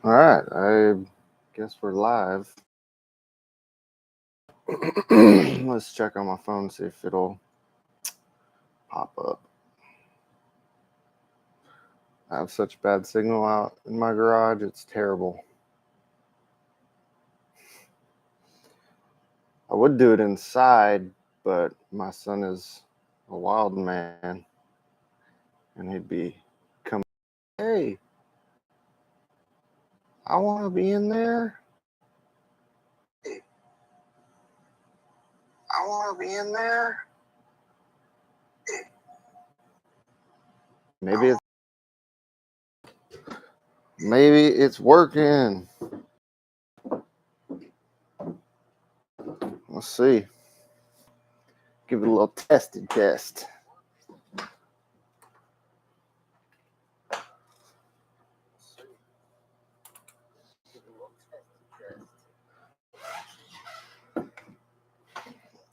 All right, I guess we're live. Let's check on my phone, see if it'll pop up. I have such bad signal out in my garage, it's terrible. I would do it inside, but my son is a wild man, and he'd be coming, hey, I want to be in there. I want to be in there. Maybe it's working. Let's see. Give it a little tested test.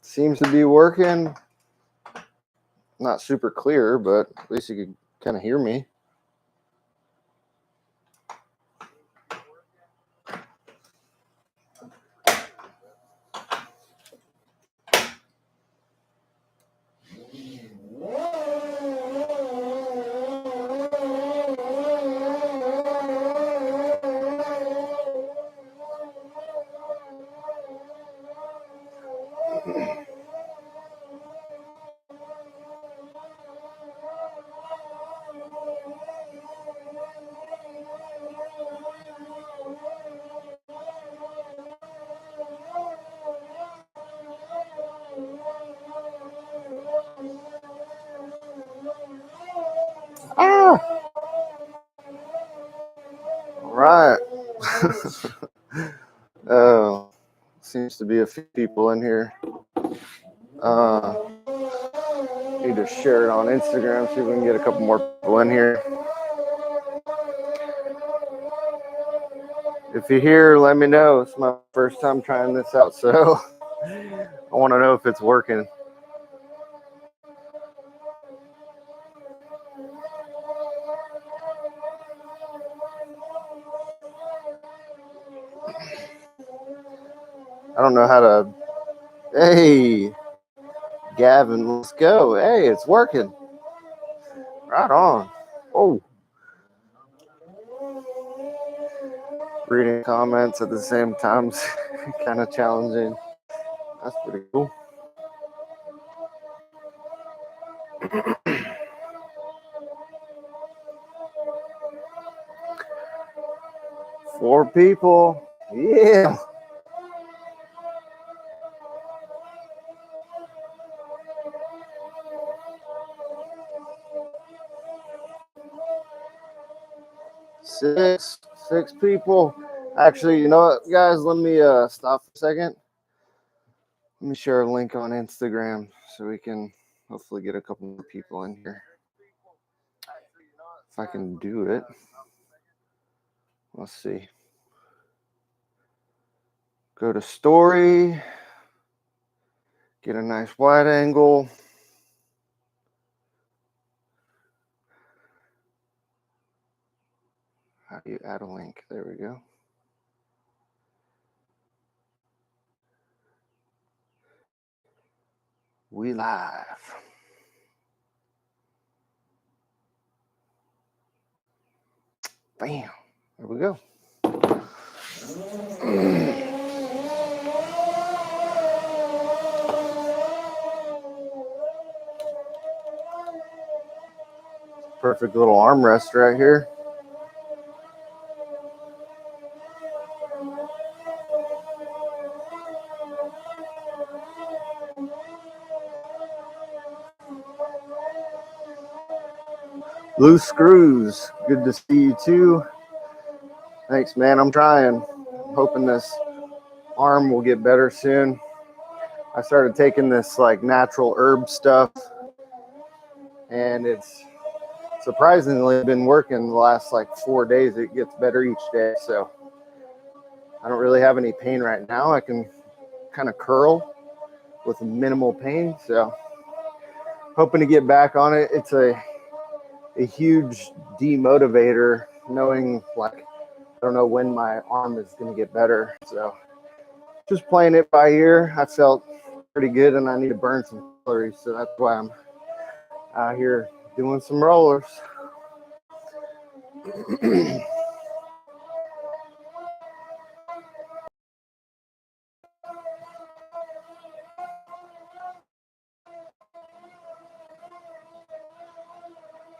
Seems to be working. Not super clear, but at least you could kind of hear me. Ah! All right. Seems to be a few people in here. Need to share it on Instagram, see if we can get a couple more people in here. If you're here, let me know. It's my first time trying this out, so I want to know if it's working. I don't know how to. Hey, Gavin, let's go. Hey, it's working. Right on. Oh. Reading comments at the same time is kind of challenging. That's pretty cool. Four people. Yeah. Six people. Actually, you know what, guys? Let me stop for a second. Let me share a link on Instagram so we can hopefully get a couple more people in here. If I can do it. Let's see. Go to story. Get a nice wide angle. How do you add a link? There we go. We live. Bam. There we go. Perfect little armrest right here. Loose screws. Good to see you too. Thanks, man. I'm trying. I'm hoping this arm will get better soon. I started taking this like natural herb stuff, and it's surprisingly been working the last like 4 days. It gets better each day. So I don't really have any pain right now. I can kind of curl with minimal pain. So hoping to get back on it. It's a huge demotivator knowing like I don't know when my arm is going to get better. So just playing it by ear. I felt pretty good, and I need to burn some calories. So that's why I'm out here doing some rollers.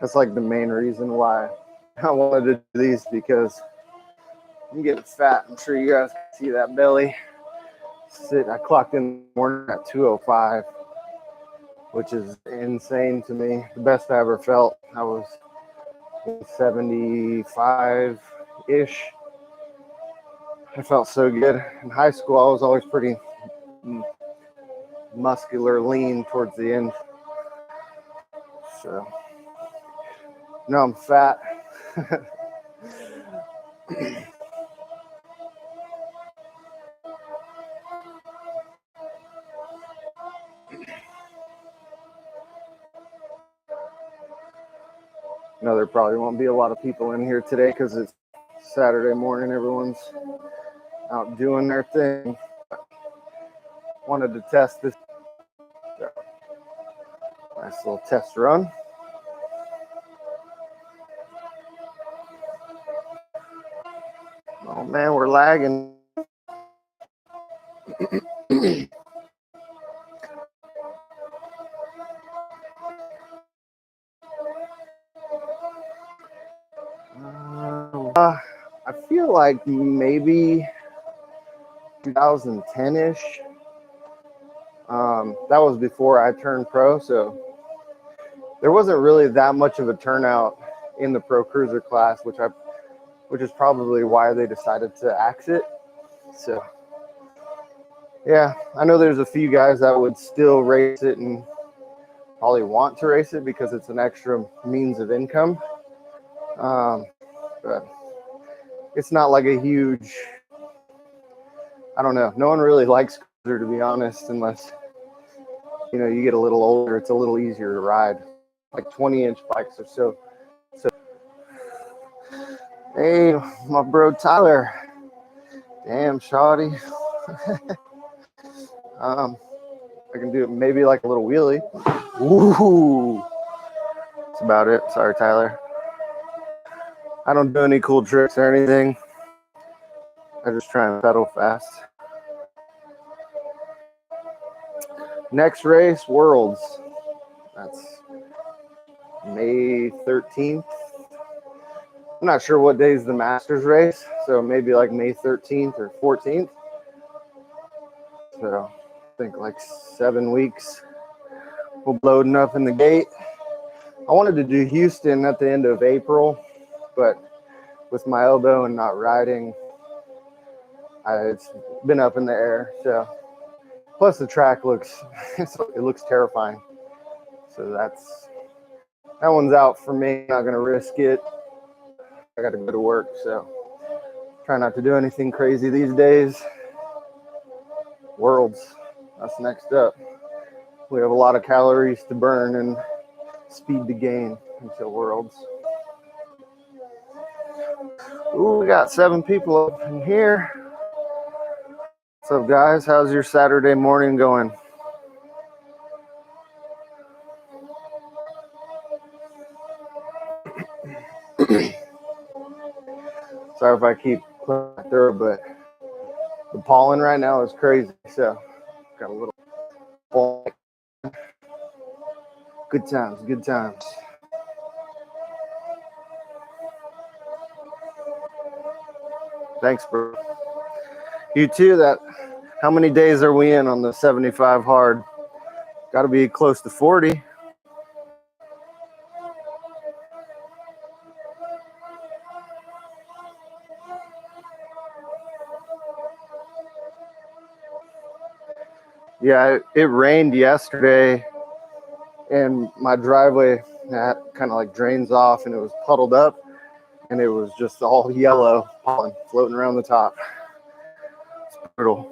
That's like the main reason why I wanted to do these, because I'm getting fat. I'm sure you guys can see that belly. I clocked in the morning at 2:05, which is insane to me. The best I ever felt, I was 75-ish. I felt so good. In high school, I was always pretty muscular, lean towards the end. So now I'm fat. No, there probably won't be a lot of people in here today because it's Saturday morning. Everyone's out doing their thing. Wanted to test this. Nice little test run. Oh man, we're lagging. I feel like maybe 2010-ish. That was before I turned pro, so there wasn't really that much of a turnout in the pro cruiser class, which is probably why they decided to axe it. So yeah, I know there's a few guys that would still race it and probably want to race it because it's an extra means of income. But it's not like a huge, I don't know. No one really likes cruiser, to be honest, unless, you get a little older. It's a little easier to ride. Like 20-inch bikes or so. Hey, my bro Tyler. Damn, shawty. I can do it maybe like a little wheelie. Ooh. That's about it. Sorry, Tyler. I don't do any cool tricks or anything. I just try and pedal fast. Next race, Worlds. That's May 13th. I'm not sure what day is the Masters race, so maybe like May 13th or 14th. So I think like 7 weeks. We'll be loading up in the gate. I wanted to do Houston at the end of April, but with my elbow and not riding, it's been up in the air. So plus the track looks terrifying. So that one's out for me. Not gonna risk it. I got to go to work, so try not to do anything crazy these days. Worlds, that's next up. We have a lot of calories to burn and speed to gain until Worlds. Ooh, we got 7 people up in here. What's up, guys? How's your Saturday morning going? Sorry if I keep clearing through, but the pollen right now is crazy. So got a little pollen. Good times, good times. Thanks, bro. You too. How many days are we in on the 75 hard? Got to be close to 40. Yeah, it rained yesterday, and my driveway that kind of like drains off, and it was puddled up, and it was just all yellow pollen floating around the top. It's brutal.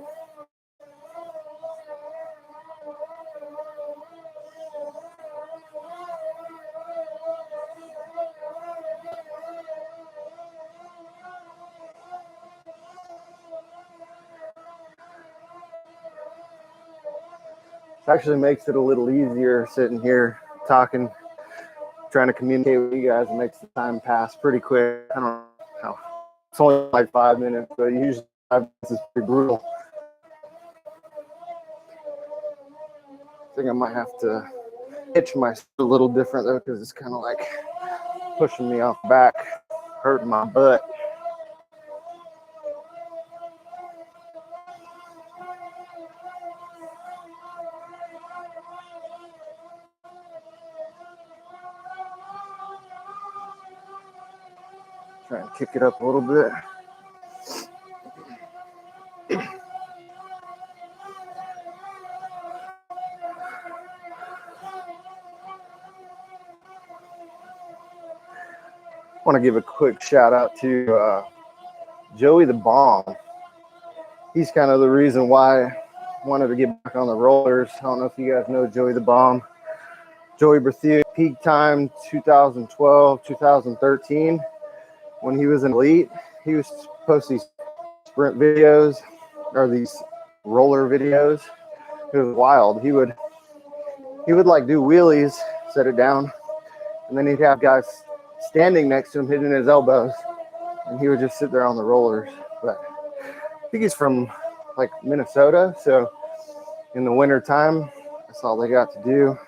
It actually makes it a little easier sitting here talking, trying to communicate with you guys. It makes the time pass pretty quick. I don't know how. It's only like 5 minutes, but usually 5 minutes is pretty brutal. I think I might have to hitch my a little different though, because it's kind of like pushing me off back, hurting my butt. Try and kick it up a little bit. I want to give a quick shout out to Joey the Bomb. He's kind of the reason why I wanted to get back on the rollers. I don't know if you guys know Joey the Bomb. Joey Bertheu, peak time 2012, 2013. When he was in elite, he used to post these sprint videos or these roller videos. It was wild. He would like do wheelies, set it down, and then he'd have guys standing next to him hitting his elbows, and he would just sit there on the rollers. But I think he's from like Minnesota, so in the winter time, that's all they got to do.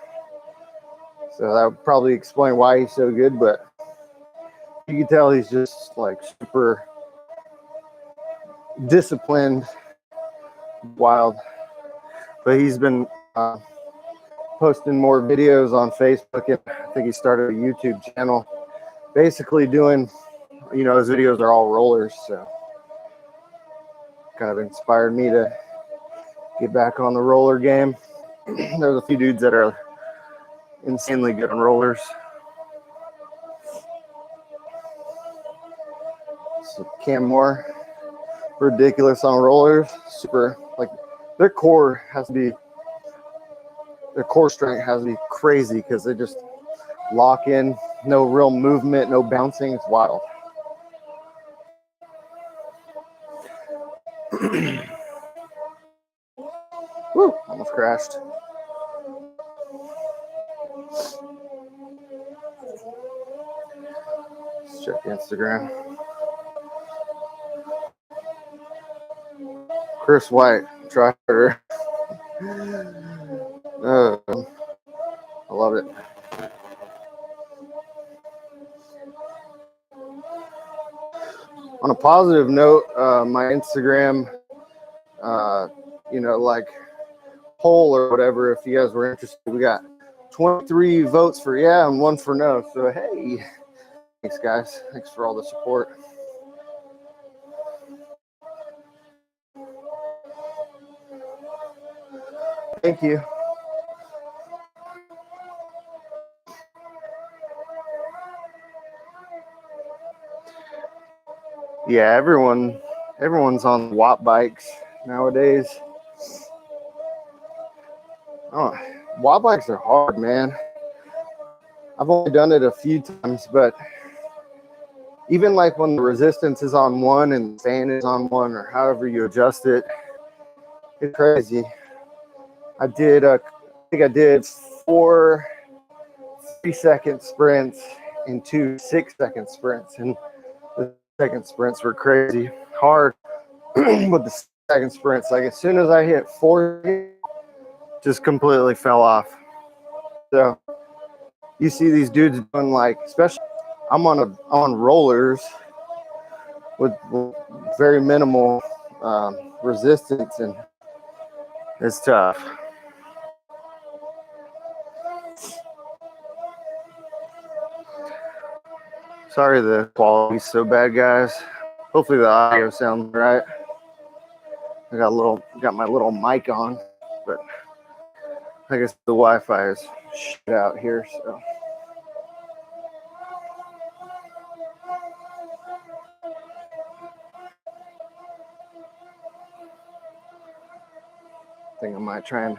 So that would probably explain why he's so good, but you can tell he's just like super disciplined, wild. But he's been posting more videos on Facebook, and I think he started a YouTube channel basically doing, his videos are all rollers, so kind of inspired me to get back on the roller game. There's a few dudes that are insanely good on rollers. So Cam Moore, ridiculous on rollers, super, like their core strength has to be crazy because they just lock in, no real movement, no bouncing. It's wild. Woo, almost crashed. Let's check Instagram. Chris White, try harder. I love it. On a positive note, my Instagram, like poll or whatever, if you guys were interested, we got 23 votes for yeah and 1 for no. So, hey, thanks, guys. Thanks for all the support. Thank you. Yeah, everyone's on watt bikes nowadays. Oh, watt bikes are hard, man. I've only done it a few times, but even like when the resistance is on one and the fan is on one, or however you adjust it, it's crazy. I think I did 4 3-second sprints and 2 6-second sprints, and the second sprints were crazy hard. With the second sprints, like as soon as I hit 4, just completely fell off. So you see these dudes doing like, especially I'm on rollers with very minimal resistance, and it's tough. Sorry the quality's so bad, guys. Hopefully the audio sounds right. I got my little mic on, but I guess the Wi-Fi is shit out here, so. I think I might try and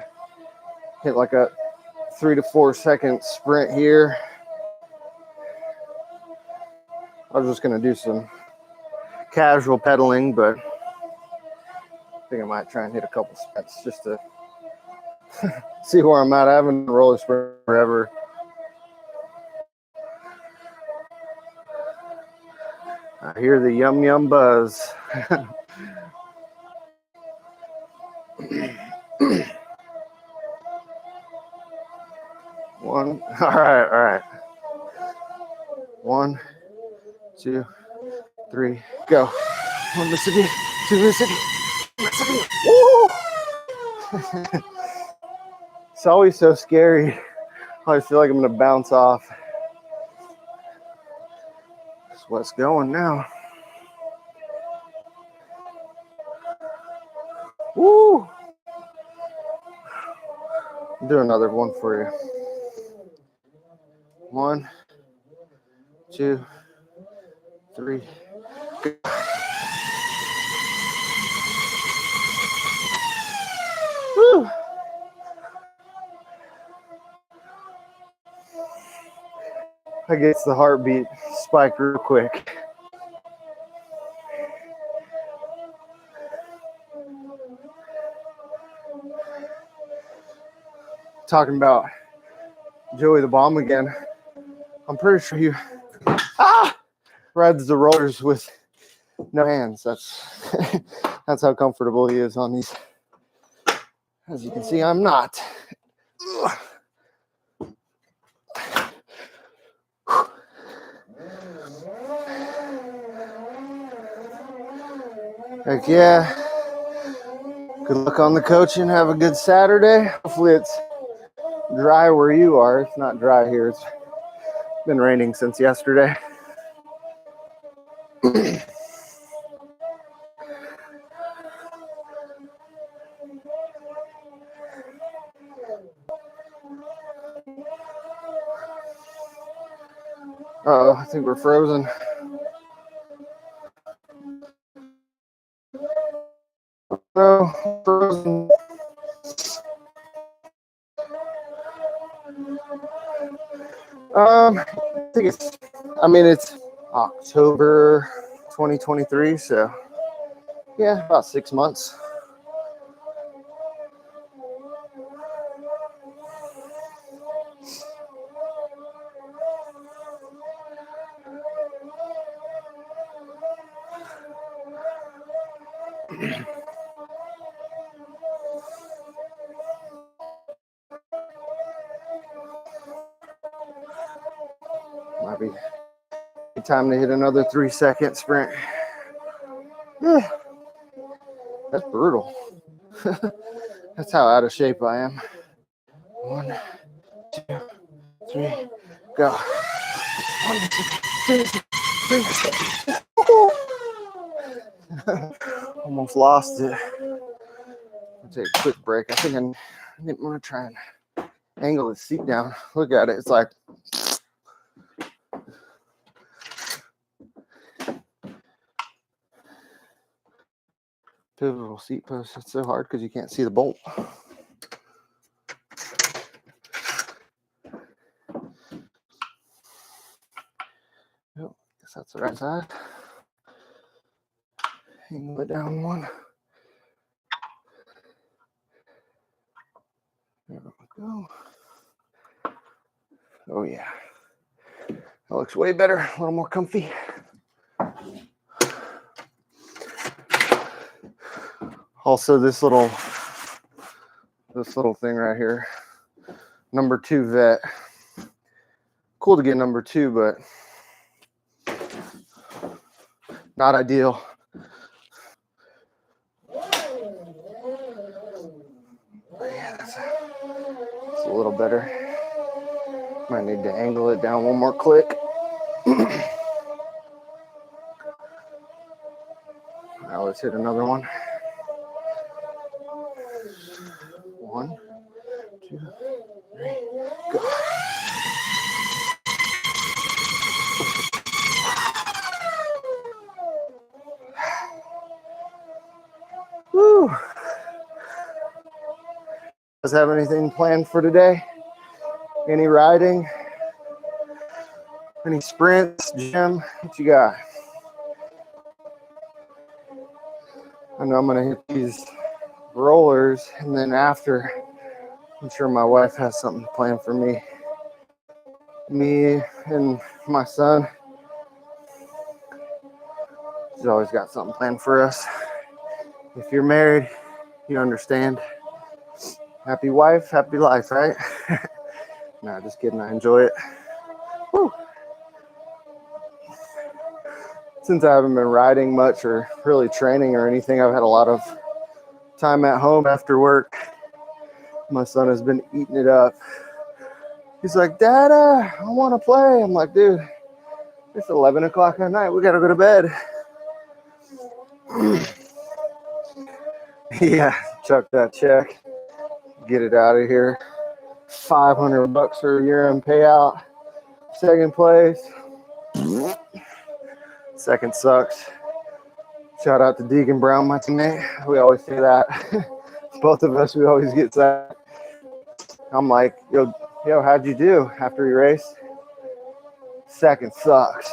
hit like a 3 to 4 second sprint here. I was just gonna do some casual pedaling, but I think I might try and hit a couple sprints just to See where I'm at. I haven't roller sprint forever. I hear the yum yum buzz. One. All right. 1, 2, 3, go. 1 Mississippi, 2 Mississippi, Mississippi. Woo! It's always so scary. I always feel like I'm gonna bounce off. Sweat's going now. Woo! I'll do another one for you. 1, 2, 3. Go. Woo! That gets the heartbeat spike real quick. Talking about Joey the Bomb again. I'm pretty sure he rides the rollers with no hands. That's how comfortable he is on these. As you can see, I'm not. Heck yeah. Good luck on the coaching. Have a good Saturday. Hopefully it's dry where you are. It's not dry here. It's been raining since yesterday. Uh-oh, I think we're frozen. No, frozen. I think it's October 2023, so yeah, about 6 months. Might be time to hit another 3-second sprint. Yeah, that's brutal. That's how out of shape I am. 1, 2, 3, go. 1, 2, 3. Almost lost it. I'll take a quick break. I think I didn't want to try and angle the seat down. Look at it. It's like pivotal seat post. It's so hard because you can't see the bolt. Yep, guess that's the right side. Angle it down 1. There we go. Oh yeah. That looks way better, a little more comfy. Also, this little thing right here, number 2 vet. Cool to get number 2, but not ideal. Yeah, that's a little better. Might need to angle it down 1 more click. Now let's hit another one. 1, 2, 3, go. Woo. Does have anything planned for today? Any riding? Any sprints? Gym? What you got? I know I'm gonna hit these rollers, and then after I'm sure my wife has something planned for me. Me and my son. She's always got something planned for us. If you're married, you understand. Happy wife, happy life, right? Nah, just kidding. I enjoy it. Woo. Since I haven't been riding much or really training or anything, I've had a lot of time at home after work. My son has been eating it up. He's like, Dada, I want to play. I'm like, dude, it's 11 o'clock at night. We got to go to bed. Yeah, chuck that check. Get it out of here. $500 for a year in payout. Second place. Second sucks. Shout out to Deacon Brown, my teammate. We always say that. Both of us, we always get that. I'm like, yo, how'd you do after your race? Second sucks.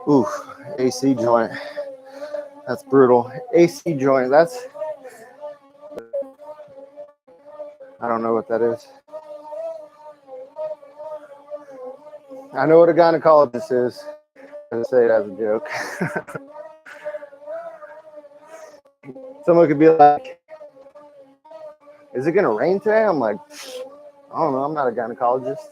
Ooh, AC joint. That's brutal. AC joint, that's, I don't know what that is. I know what a gynecologist is. I say it as a joke. Someone could be like, is it going to rain today? I'm like, I don't know. I'm not a gynecologist.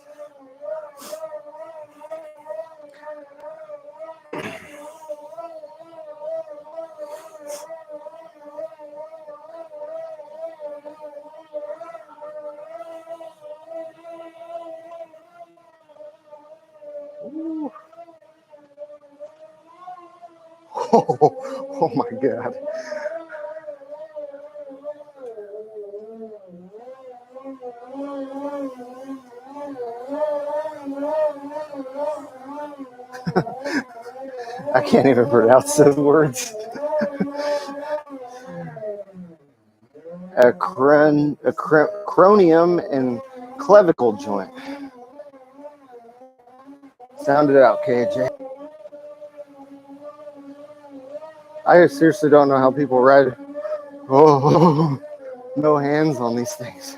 Ooh. Oh my God. I can't even pronounce those words. Acronium and clavicle joint. Sound it out, KJ. I seriously don't know how people ride. Oh, no hands on these things.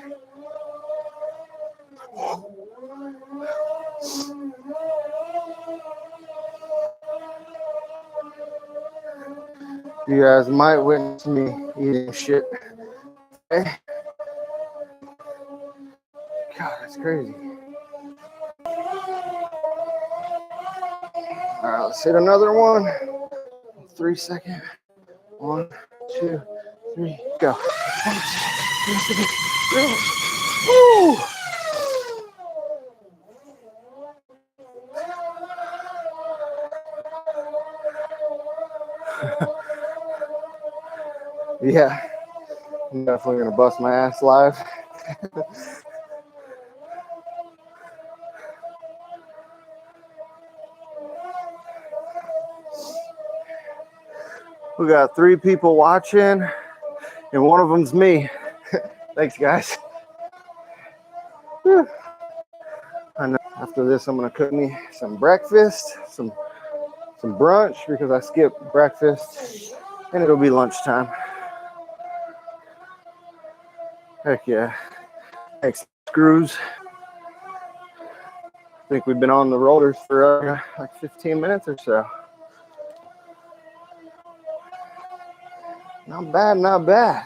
You guys might witness me eating shit. Okay? God, that's crazy. All right, let's hit another one. 3 seconds. 1, 2, 3, go. 1, 2, 3, go. Woo! Yeah, I'm definitely gonna bust my ass live. We got 3 people watching, and one of them's me. Thanks, guys. Whew. I know after this, I'm gonna cook me some breakfast, some brunch because I skipped breakfast, and it'll be lunchtime. Heck yeah. Thanks, Screws. I think we've been on the rollers for like 15 minutes or so. Not bad, not bad.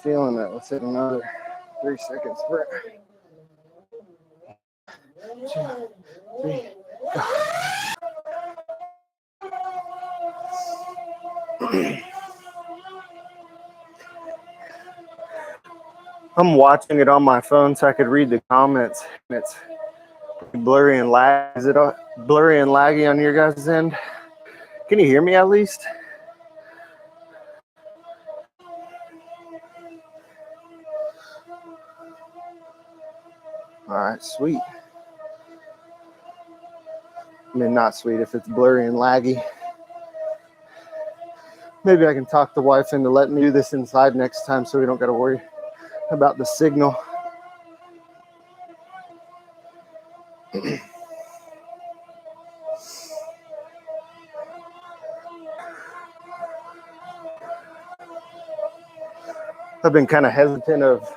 Feeling it. Let's hit another 3 second sprint. 2, 3, go. I'm watching it on my phone so I could read the comments. It's blurry and lag. Is it blurry and laggy on your guys' end? Can you hear me at least? All right, sweet. I mean, not sweet if it's blurry and laggy. Maybe I can talk the wife into letting me do this inside next time so we don't got to worry about the signal. I've been kind of hesitant of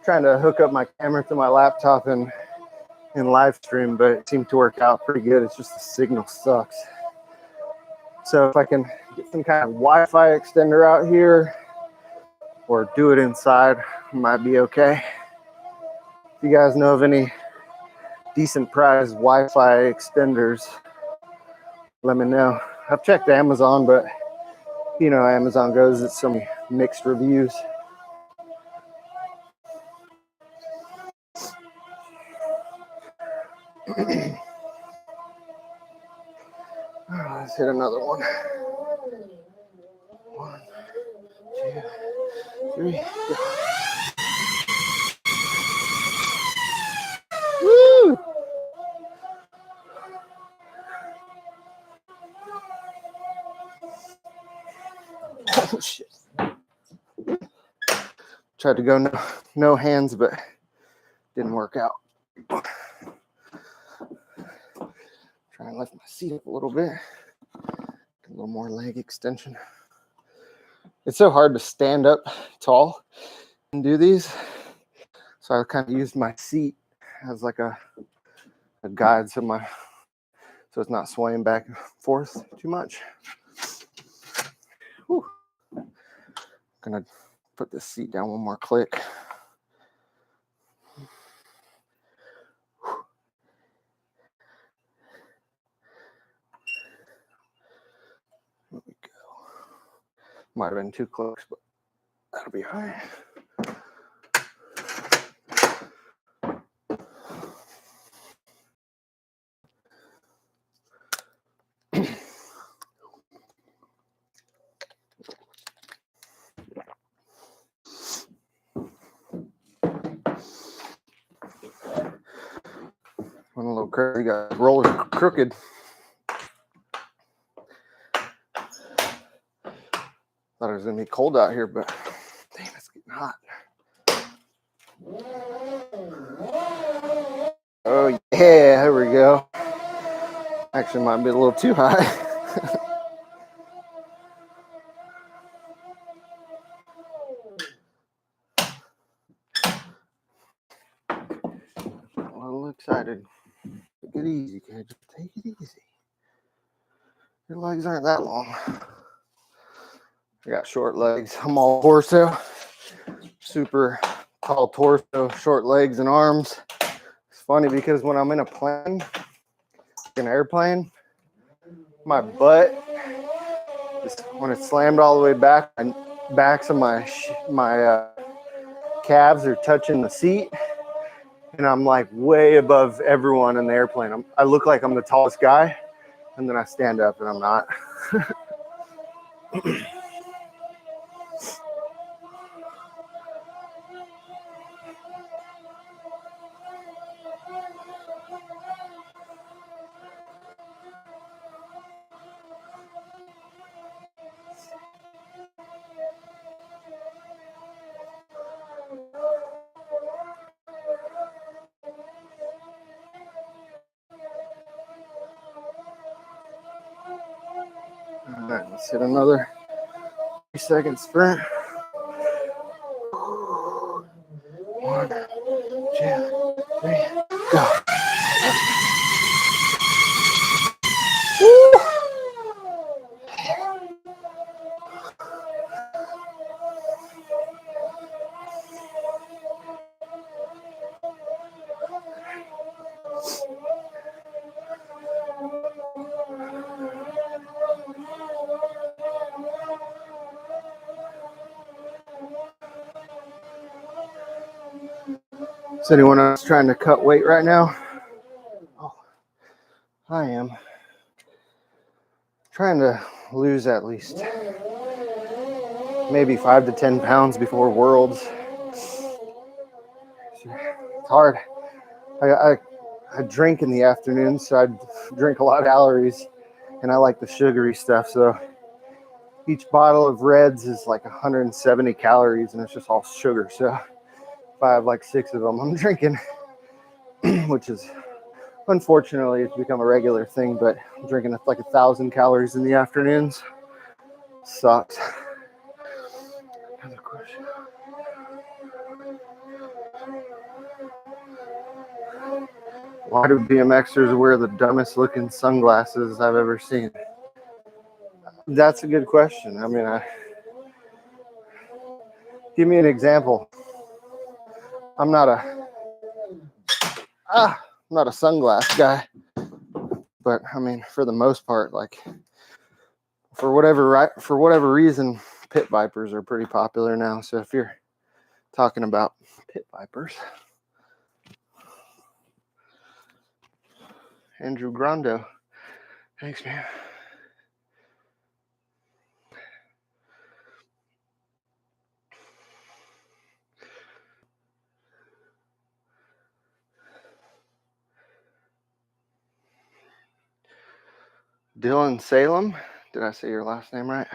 trying to hook up my camera to my laptop and live stream, but it seemed to work out pretty good. It's just the signal sucks. So if I can get some kind of Wi-Fi extender out here or do it inside, might be okay. If you guys know of any decent price Wi-Fi extenders, let me know. I've checked Amazon, but you know, Amazon goes, it's some mixed reviews. Let's hit another one. 1, 2, 3, go. Woo! Oh shit. Tried to go no hands, but didn't work out. Try and lift my seat up a little bit. A little more leg extension. It's so hard to stand up tall and do these. So I kind of used my seat as like a guide so it's not swaying back and forth too much. Whew. Gonna put this seat down one more click. There we go. Might have been too close, but that'll be all right. Went a little crazy, got roller crooked. Thought it was gonna be cold out here, but damn, it's getting hot. Oh yeah, there we go. Actually, might be a little too high. A little excited. Take it easy, kid. Just take it easy. Your legs aren't that long. I got short legs. I'm all torso. Super tall torso, short legs and arms. It's funny because when I'm in a plane, an airplane, my butt, when it's slammed all the way back, my backs of my calves are touching the seat, and I'm like way above everyone in the airplane. I look like I'm the tallest guy, and then I stand up and I'm not. All right, let's hit another 3-second sprint. 1, 2, 3, go. Woo! Is anyone else trying to cut weight right now? Oh, I am. Trying to lose at least maybe 5 to 10 pounds before Worlds. It's hard. I drink in the afternoon, so I drink a lot of calories, and I like the sugary stuff, so each bottle of Reds is like 170 calories, and it's just all sugar. So if I have like 6 of them, I'm drinking, which is unfortunately it's become a regular thing. But I'm drinking like 1,000 calories in the afternoons. Sucks. Another question. Why do BMXers wear the dumbest looking sunglasses I've ever seen? That's a good question. I mean, give me an example. I'm not a sunglass guy, but I mean, for the most part, like for whatever reason, pit vipers are pretty popular now. So if you're talking about pit vipers, Andrew Grando, thanks, man. Dylan Salem, did I say your last name right?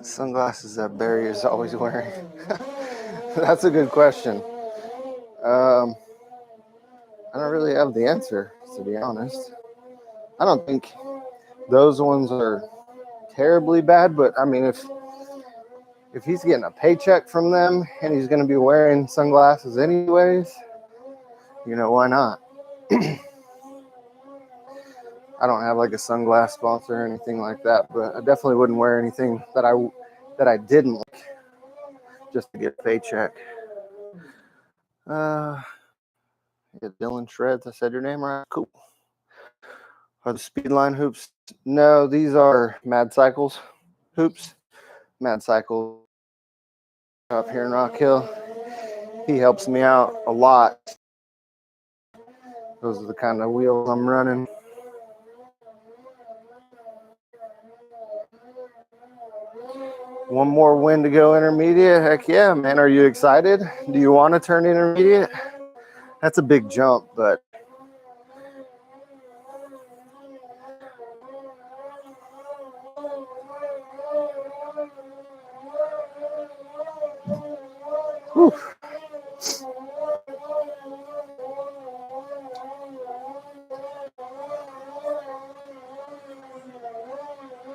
Sunglasses that Barry is always wearing. That's a good question. I don't really have the answer, to be honest. I don't think those ones are terribly bad, but I mean, if he's getting a paycheck from them and he's going to be wearing sunglasses anyways, why not? I don't have like a sunglass sponsor or anything like that, but I definitely wouldn't wear anything that I didn't like just to get a paycheck. Yeah, Dylan Shreds, I said your name right. Cool. Are the Speedline hoops? No, these are Mad Cycles hoops. Mad Cycle up here in Rock Hill. He helps me out a lot. Those are the kind of wheels I'm running. One more win to go intermediate. Heck yeah, man. Are you excited? Do you want to turn intermediate? That's a big jump, but whew.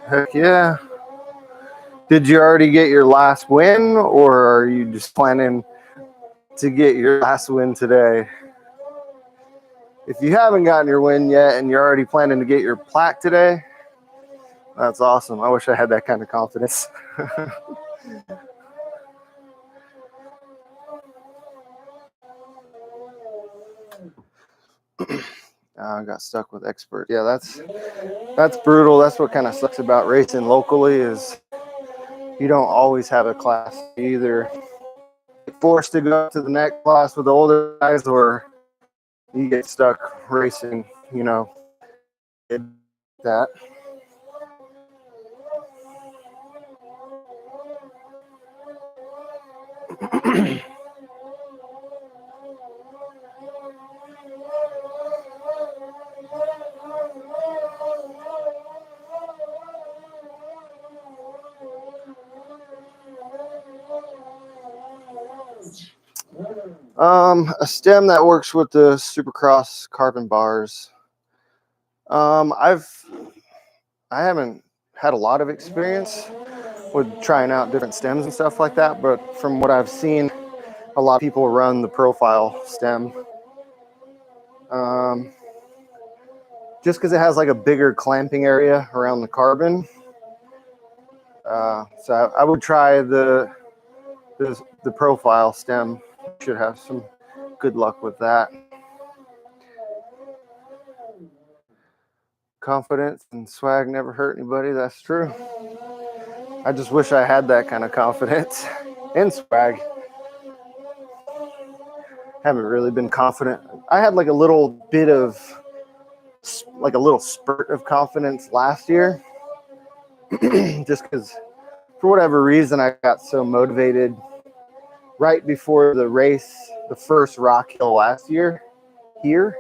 Heck yeah. Did you already get your last win, or are you just planning to get your last win today? If you haven't gotten your win yet and you're already planning to get your plaque today, that's awesome. I wish I had that kind of confidence. I got stuck with expert. Yeah, that's brutal. That's what kind of sucks about racing locally is you don't always have a class. You either get forced to go to the next class with the older guys, or you get stuck racing. That. A stem that works with the Supercross carbon bars. I haven't had a lot of experience with trying out different stems and stuff like that, but from what I've seen, a lot of people run the profile stem. Just because it has like a bigger clamping area around the carbon. So I would try the profile stem. Should have some good luck with that. Confidence and swag never hurt anybody. That's true. I just wish I had that kind of confidence and swag. Haven't really been confident. I had like a little spurt of confidence last year, just because for whatever reason I got so motivated right before the race the first Rock Hill last year here,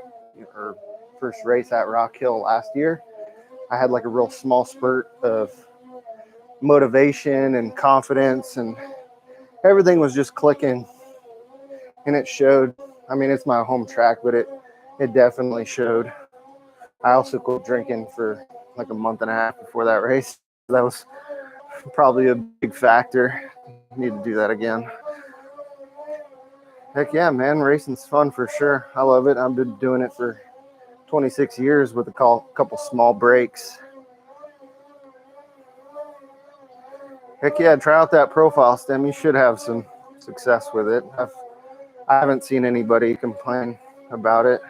or first race at Rock Hill last year, I had like a real small spurt of motivation and confidence, and everything was just clicking, and it showed. I mean, it's my home track, but it definitely showed. I also quit drinking for like a month and a half before that race. That was probably a big factor. Need to do that again. Heck yeah, man, racing's fun for sure. I love it. I've been doing it for 26 years with a couple small breaks. Heck yeah, try out that profile stem. You should have some success with it. I haven't seen anybody complain about it.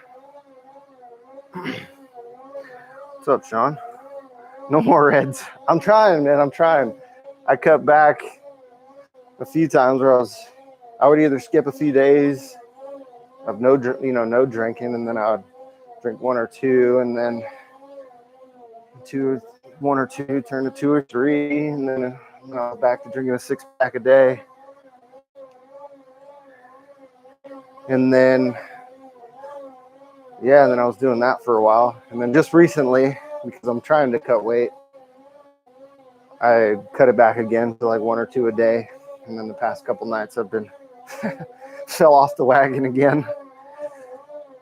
What's up, Sean? No more reds. I'm trying, man. I'm trying. I cut back a few times where I would either skip a few days of no drinking, and then I would drink one or two, and then one or two turn to two or three, and then back to drinking a 6-pack a day. And then, yeah, and then I was doing that for a while. And then just recently, because I'm trying to cut weight, I cut it back again to like one or two a day. And then the past couple nights I've been fell off the wagon again.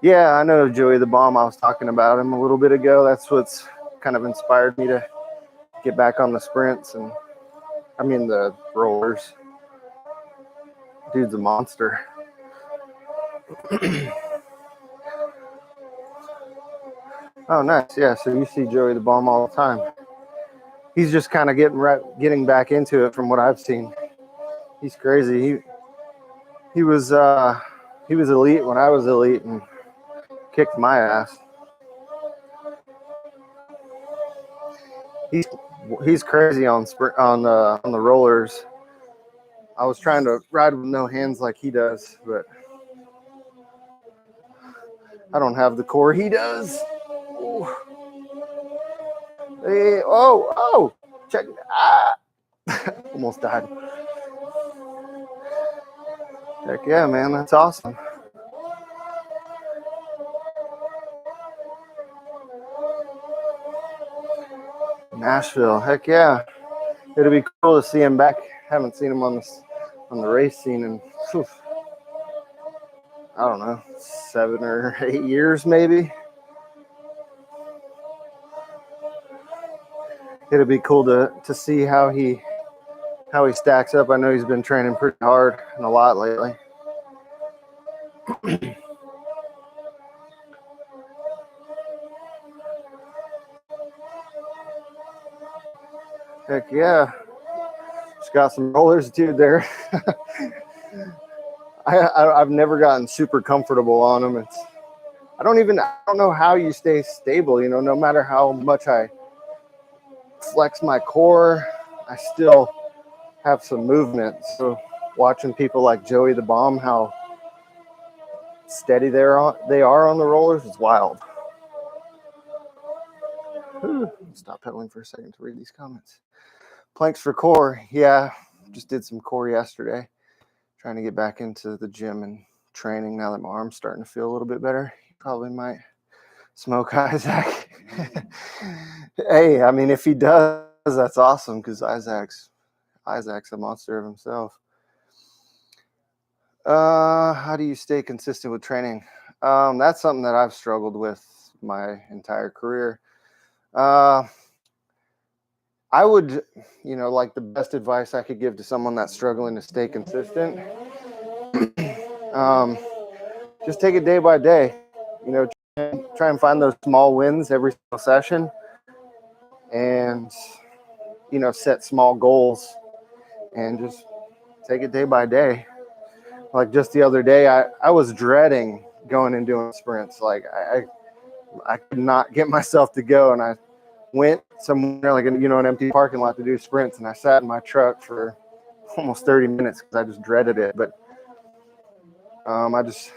Yeah, I know Joey the Bomb. I was talking about him a little bit ago. That's what's kind of inspired me to get back on the sprints, and I mean the rollers. Dude's a monster. Oh, nice. Yeah, so you see Joey the Bomb all the time. He's just kind of getting back into it from what I've seen. He's crazy. He was elite when I was elite and kicked my ass. He's crazy on the rollers. I was trying to ride with no hands like he does, but I don't have the core he does. Ooh. Hey, oh, check. Almost died. Heck yeah, man, that's awesome. Nashville, heck yeah. It'll be cool to see him back. Haven't seen him on the race scene in, I don't know, 7 or 8 years maybe. It'll be cool to see how he stacks up. I know he's been training pretty hard and a lot lately. Heck yeah. Just got some rollers, dude, there. I've never gotten super comfortable on them. I don't know how you stay stable, no matter how much I flex my core, I still have some movement. So watching people like Joey the Bomb, how steady they are on the rollers is wild. Stop pedaling for a second to read these comments. Planks for core. Yeah, just did some core yesterday. Trying to get back into the gym and training now that my arm's starting to feel a little bit better. You probably might smoke Isaac. Hey, I mean, if he does, that's awesome, because Isaac's a monster of himself. How do you stay consistent with training? That's something that I've struggled with my entire career. I would, like the best advice I could give to someone that's struggling to stay consistent, just take it day by day. Try and find those small wins every single session, and set small goals, and just take it day by day. Like just the other day, I was dreading going and doing sprints. Like I could not get myself to go, and I went somewhere like an empty parking lot to do sprints, and I sat in my truck for almost 30 minutes because I just dreaded it. But I just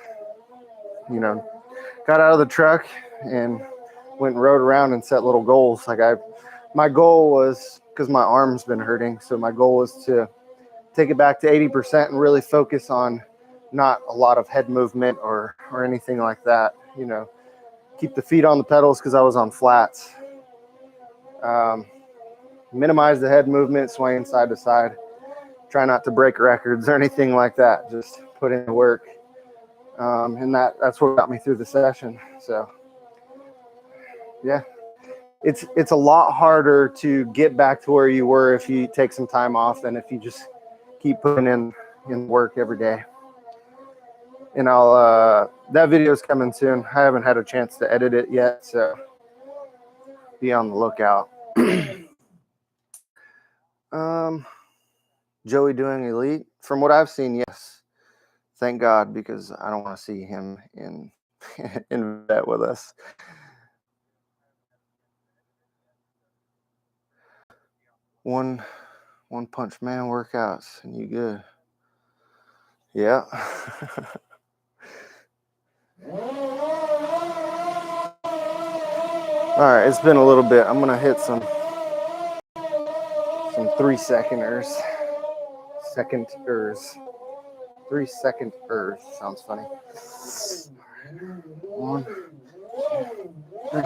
got out of the truck and went and rode around and set little goals. Like my goal was, because my arm's been hurting, so my goal was to take it back to 80% and really focus on not a lot of head movement or anything like that. You know, keep the feet on the pedals because I was on flats. Minimize the head movement, swaying side to side. Try not to break records or anything like that. Just put in the work. And that's what got me through the session. So, yeah, it's a lot harder to get back to where you were if you take some time off than if you just keep putting in work every day. And that video is coming soon. I haven't had a chance to edit it yet, so be on the lookout. Joey doing elite? From what I've seen, yes. Thank God, because I don't want to see him in vet with us. One punch man workouts and you good. Yeah. All right, it's been a little bit. I'm gonna hit some 3-seconders. 3-seconders sounds funny. 1, 2, 3.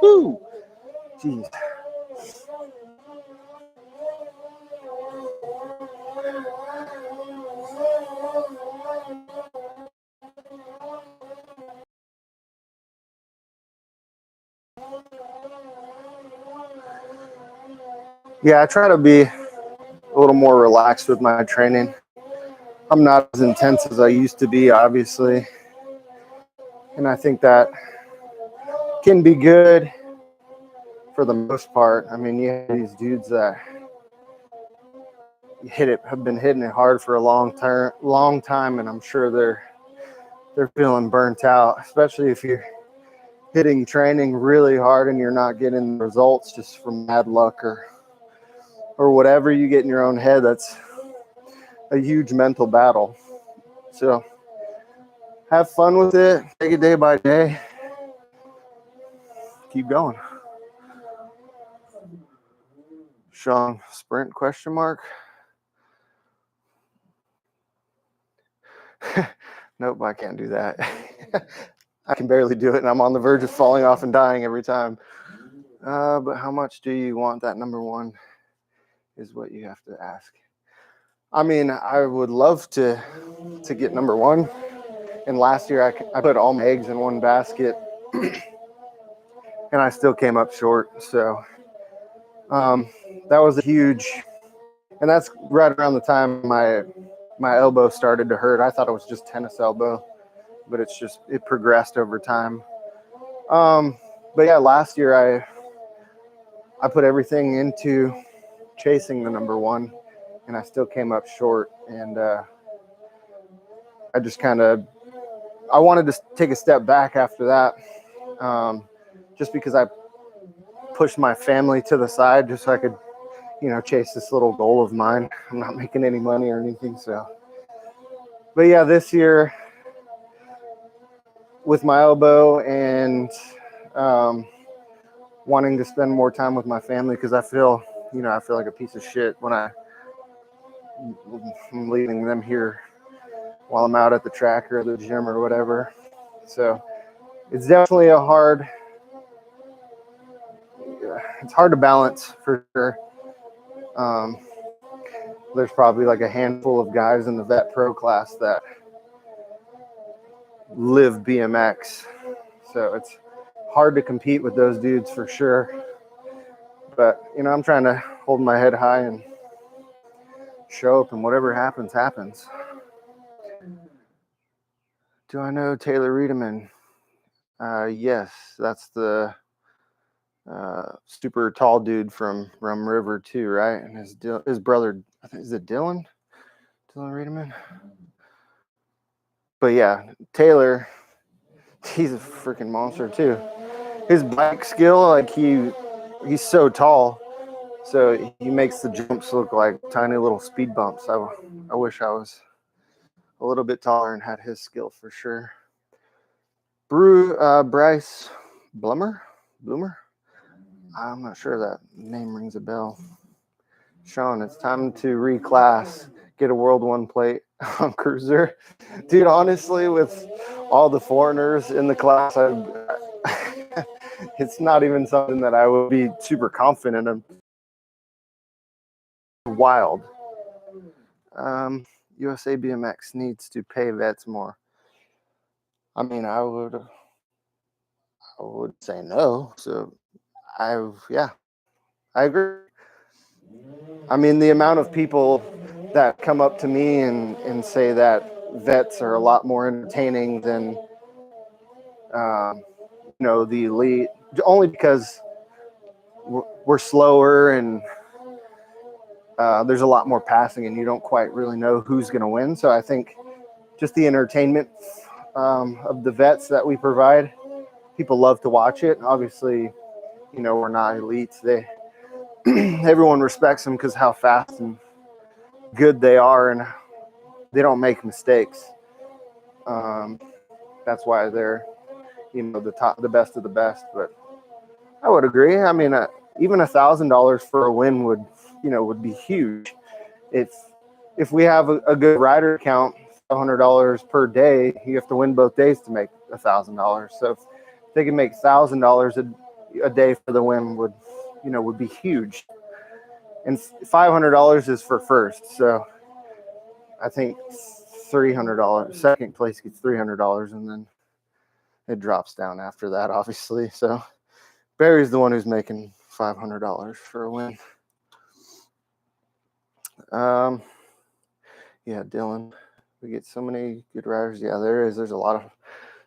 Woo! Jeez. Yeah, I try to be a little more relaxed with my training. I'm not as intense as I used to be, obviously. And I think that can be good for the most part. I mean, you have these dudes that have been hitting it hard for a long time, and I'm sure they're feeling burnt out, especially if you're hitting training really hard and you're not getting the results just from bad luck or whatever you get in your own head. That's a huge mental battle. So have fun with it. Take it day by day. Keep going. Sean, sprint ? Nope, I can't do that. I can barely do it, and I'm on the verge of falling off and dying every time. But how much do you want that number one is what you have to ask. I mean, I would love to get number one. And last year I put all my eggs in one basket and I still came up short. So that was a huge, and that's right around the time my elbow started to hurt. I thought it was just tennis elbow, but it progressed over time. But yeah, last year I put everything into chasing the number one, and I still came up short. And I just I wanted to take a step back after that, just because I pushed my family to the side just so I could, chase this little goal of mine. I'm not making any money or anything, so. But yeah, this year with my elbow and wanting to spend more time with my family, because I feel like a piece of shit when I'm leaving them here while I'm out at the track or the gym or whatever. So it's definitely it's hard to balance for sure. There's probably like a handful of guys in the vet pro class that live BMX. So it's hard to compete with those dudes for sure. But, I'm trying to hold my head high and show up, and whatever happens, happens. Do I know Taylor Riedemann? Yes, that's the super tall dude from Rum River too, right? And his brother, I think, is it Dylan? Dylan Riedemann? But yeah, Taylor, he's a freaking monster too. His bike skill, like he's so tall, so he makes the jumps look like tiny little speed bumps. I wish I was a little bit taller and had his skill for sure. Bryce Bloomer? I'm not sure that name rings a bell. Sean, it's time to reclass, get a World One plate on Cruiser. Dude, honestly, with all the foreigners in the class, it's not even something that I would be super confident in. Wild. USA BMX needs to pay vets more. I mean, I would say no. So I agree. I mean, the amount of people that come up to me and say that vets are a lot more entertaining than, the elite, only because we're slower and there's a lot more passing and you don't quite really know who's going to win. So I think just the entertainment of the vets that we provide, people love to watch it. Obviously, we're not elites. Everyone respects them because how fast and good they are, and they don't make mistakes. That's why they're, the best of the best. But I would agree. I mean, even $1,000 for a win would be huge. If we have a good rider count, $100 per day, you have to win both days to make $1,000. So if they can make $1,000 a day for the win, would be huge. And $500 is for first. So I think $300. Second place gets $300, and then it drops down after that, obviously. So Barry's the one who's making $500 for a win. Yeah, Dylan. We get so many good riders. Yeah, there is. There's a lot of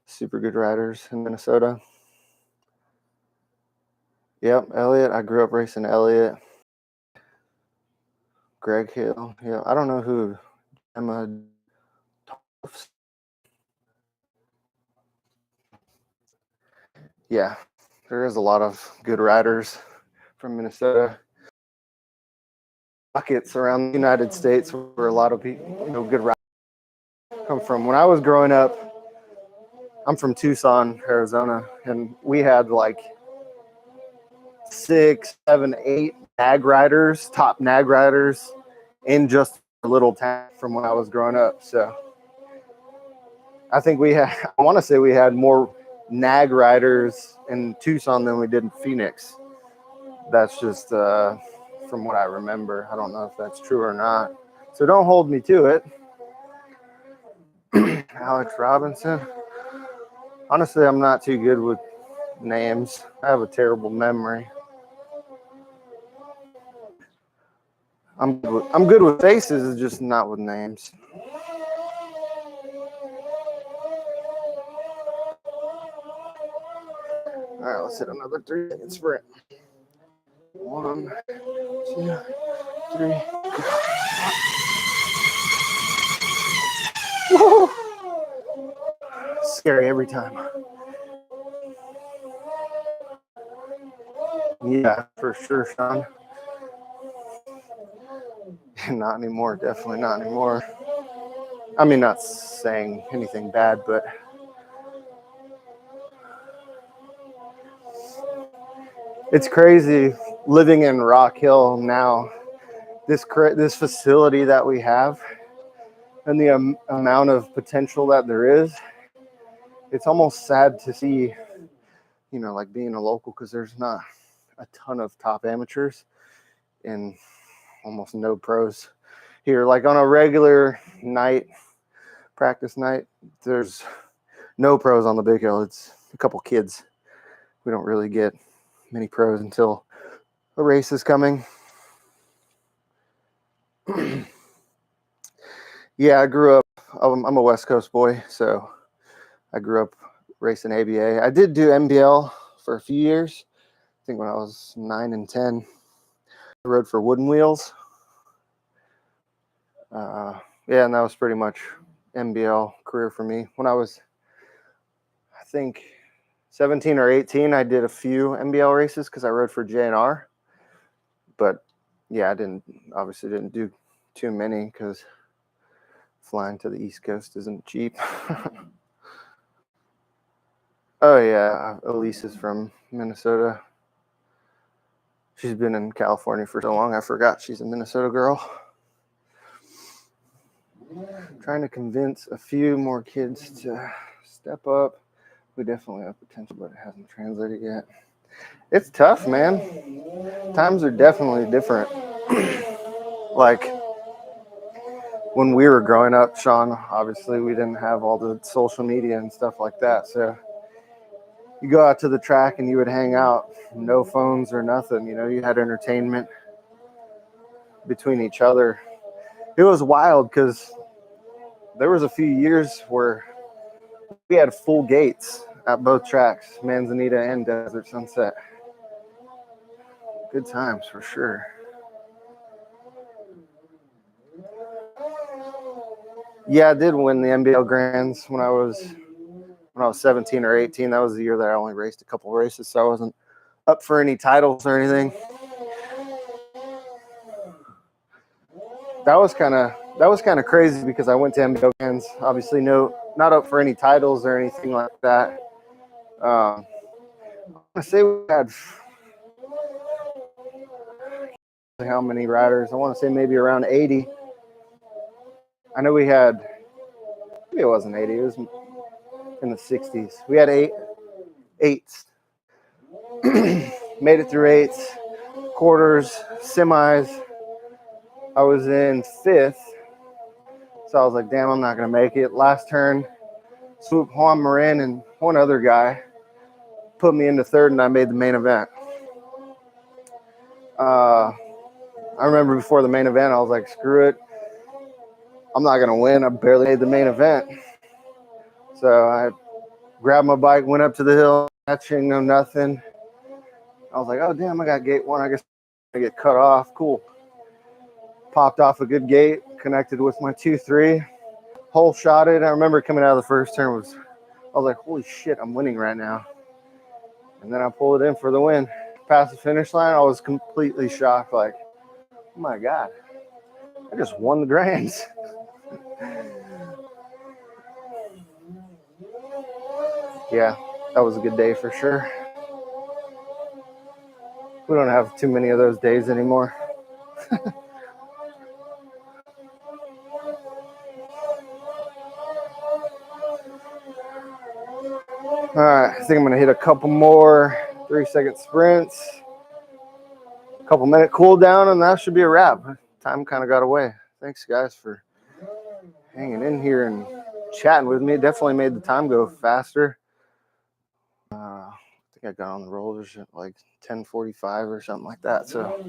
super good riders in Minnesota. Yep, Elliott. I grew up racing Elliott. Greg Hill. Yeah, I don't know who Emma. Yeah, there is a lot of good riders from Minnesota. Pockets around the United States where a lot of people, good riders come from. When I was growing up, I'm from Tucson, Arizona, and we had like 6, 7, 8 top nag riders in just a little town from when I was growing up. So I think I want to say we had more nag riders in Tucson than we did in Phoenix. That's just from what I remember. I don't know if that's true or not. So don't hold me to it. Alex Robinson. Honestly, I'm not too good with names. I have a terrible memory. I'm good with faces, just not with names. All right, let's hit another 3-second sprint. 1, 2, 3. Woo! Scary every time. Yeah, for sure, Sean. Not anymore. Definitely not anymore. I mean, not saying anything bad, but it's crazy living in Rock Hill now. This facility that we have and the amount of potential that there is, it's almost sad to see, like being a local, because there's not a ton of top amateurs and almost no pros here. Like on a regular night, practice night, there's no pros on the big hill. It's a couple kids. We don't really get many pros until a race is coming. Yeah, I grew up, I'm a West Coast boy, so I grew up racing ABA. I did do MBL for a few years. I think when I was 9 and 10, I rode for Wooden Wheels. Yeah, and that was pretty much MBL career for me. When I was, I think, 17 or 18, I did a few MBL races because I rode for JNR. But yeah, I obviously didn't do too many because flying to the East Coast isn't cheap. Oh yeah, Elise is from Minnesota. She's been in California for so long, I forgot she's a Minnesota girl. Trying to convince a few more kids to step up. We definitely have potential, but it hasn't translated yet. It's tough, man. Times are definitely different. Like when we were growing up, Sean, obviously we didn't have all the social media and stuff like that. So you go out to the track and you would hang out, no phones or nothing. You know, you had entertainment between each other. It was wild because there was a few years where we had full gates at both tracks, Manzanita and Desert Sunset. Good times for sure. Yeah, I did win the NBL Grands when I was 17 or 18. That was the year that I only raced a couple races, so I wasn't up for any titles or anything. That was kind of crazy because I went to NBL Grands, obviously not up for any titles or anything like that. I want to say we had how many riders? I want to say maybe around 80. I know we had, maybe it wasn't 80. It was in the 60s. We had eights. Made it through eights, quarters, semis. I was in fifth. So I was like, damn, I'm not going to make it. Last turn, swoop Juan Marin and one other guy put me into third, and I made the main event. I remember before the main event, I was like, screw it. I'm not going to win. I barely made the main event. So I grabbed my bike, went up to the hill, catching no nothing. I was like, oh, damn, I got gate one. I guess I get cut off. Cool. Popped off a good gate, connected with my 2-3, hole shot it. I remember coming out of the first turn, I was like, holy shit, I'm winning right now. And then I pulled it in for the win. Past the finish line, I was completely shocked, like, oh my God, I just won the Grands. Yeah, that was a good day for sure. We don't have too many of those days anymore. All right, I think I'm going to hit a couple more 3-second sprints, a couple minute cool down, and that should be a wrap. Time kind of got away. Thanks, guys, for hanging in here and chatting with me. Definitely made the time go faster. I think I got on the rollers at like 10:45 or something like that. So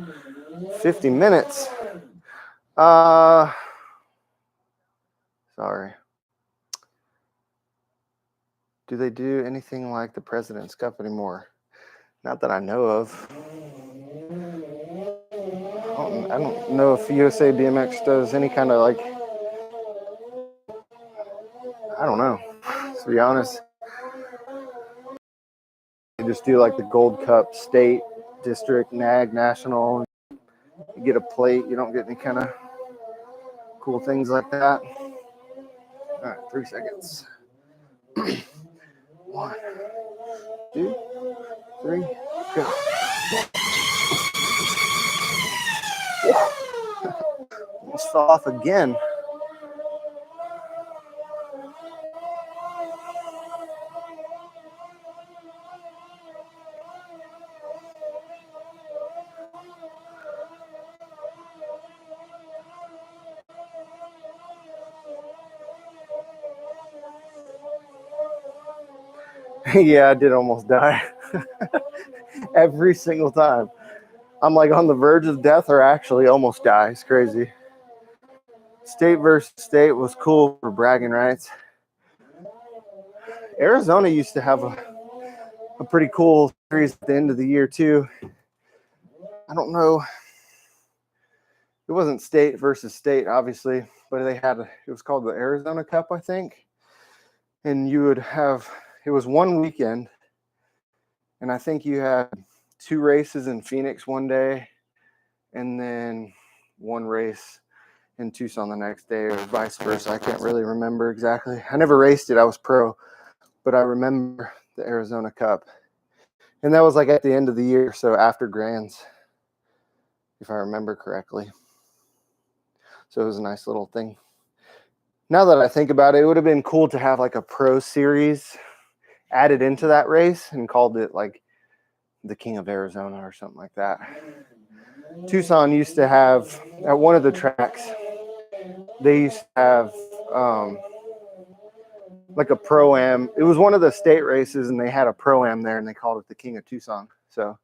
50 minutes. Sorry. Do they do anything like the President's Cup anymore? Not that I know of. I don't know if USA BMX does any kind of like, I don't know, to be honest. They just do like the Gold Cup, state, district, NAG, national. You get a plate. You don't get any kind of cool things like that. All right, 3 seconds. 1, 2, 3, go. Almost fell off again. Yeah, I did almost die. Every single time. I'm like on the verge of death or actually almost die. It's crazy. State versus state was cool for bragging rights. Arizona used to have a pretty cool series at the end of the year too. I don't know. It wasn't state versus state, obviously, but it was called the Arizona Cup, I think. And you would have, it was one weekend, and I think you had 2 races in Phoenix one day, and then 1 race in Tucson the next day, or vice versa. I can't really remember exactly. I never raced it. I was pro, but I remember the Arizona Cup. And that was like at the end of the year, so after Grands. if I remember correctly. So it was a nice little thing. Now that I think about it, it would have been cool to have like a pro series added into that race and called it like the King of Arizona or something like that. Tucson used to have, at one of the tracks, they used to have like a pro-am. It was one of the state races, and they had a pro-am there, and they called it the King of Tucson. So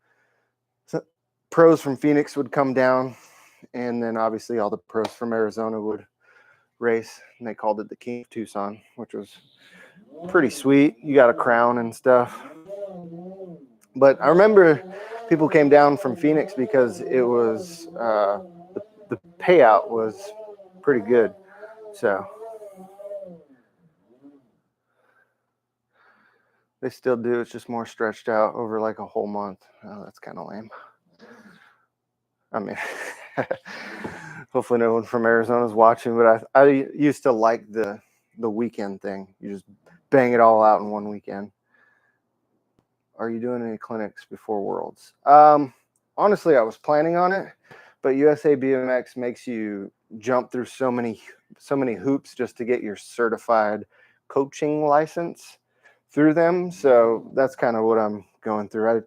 pros from Phoenix would come down, and then obviously all the pros from Arizona would race, and they called it the King of Tucson, which was pretty sweet. You got a crown and stuff. But I remember people came down from Phoenix because it was the payout was pretty good. So they still do. It's just more stretched out over like a whole month. Oh, that's kind of lame. I mean, hopefully no one from Arizona is watching, but I used to like the weekend thing. You just bang it all out in one weekend. Are you doing any clinics before Worlds? Honestly, I was planning on it, but USA BMX makes you jump through so many hoops just to get your certified coaching license through them. So that's kind of what I'm going through. I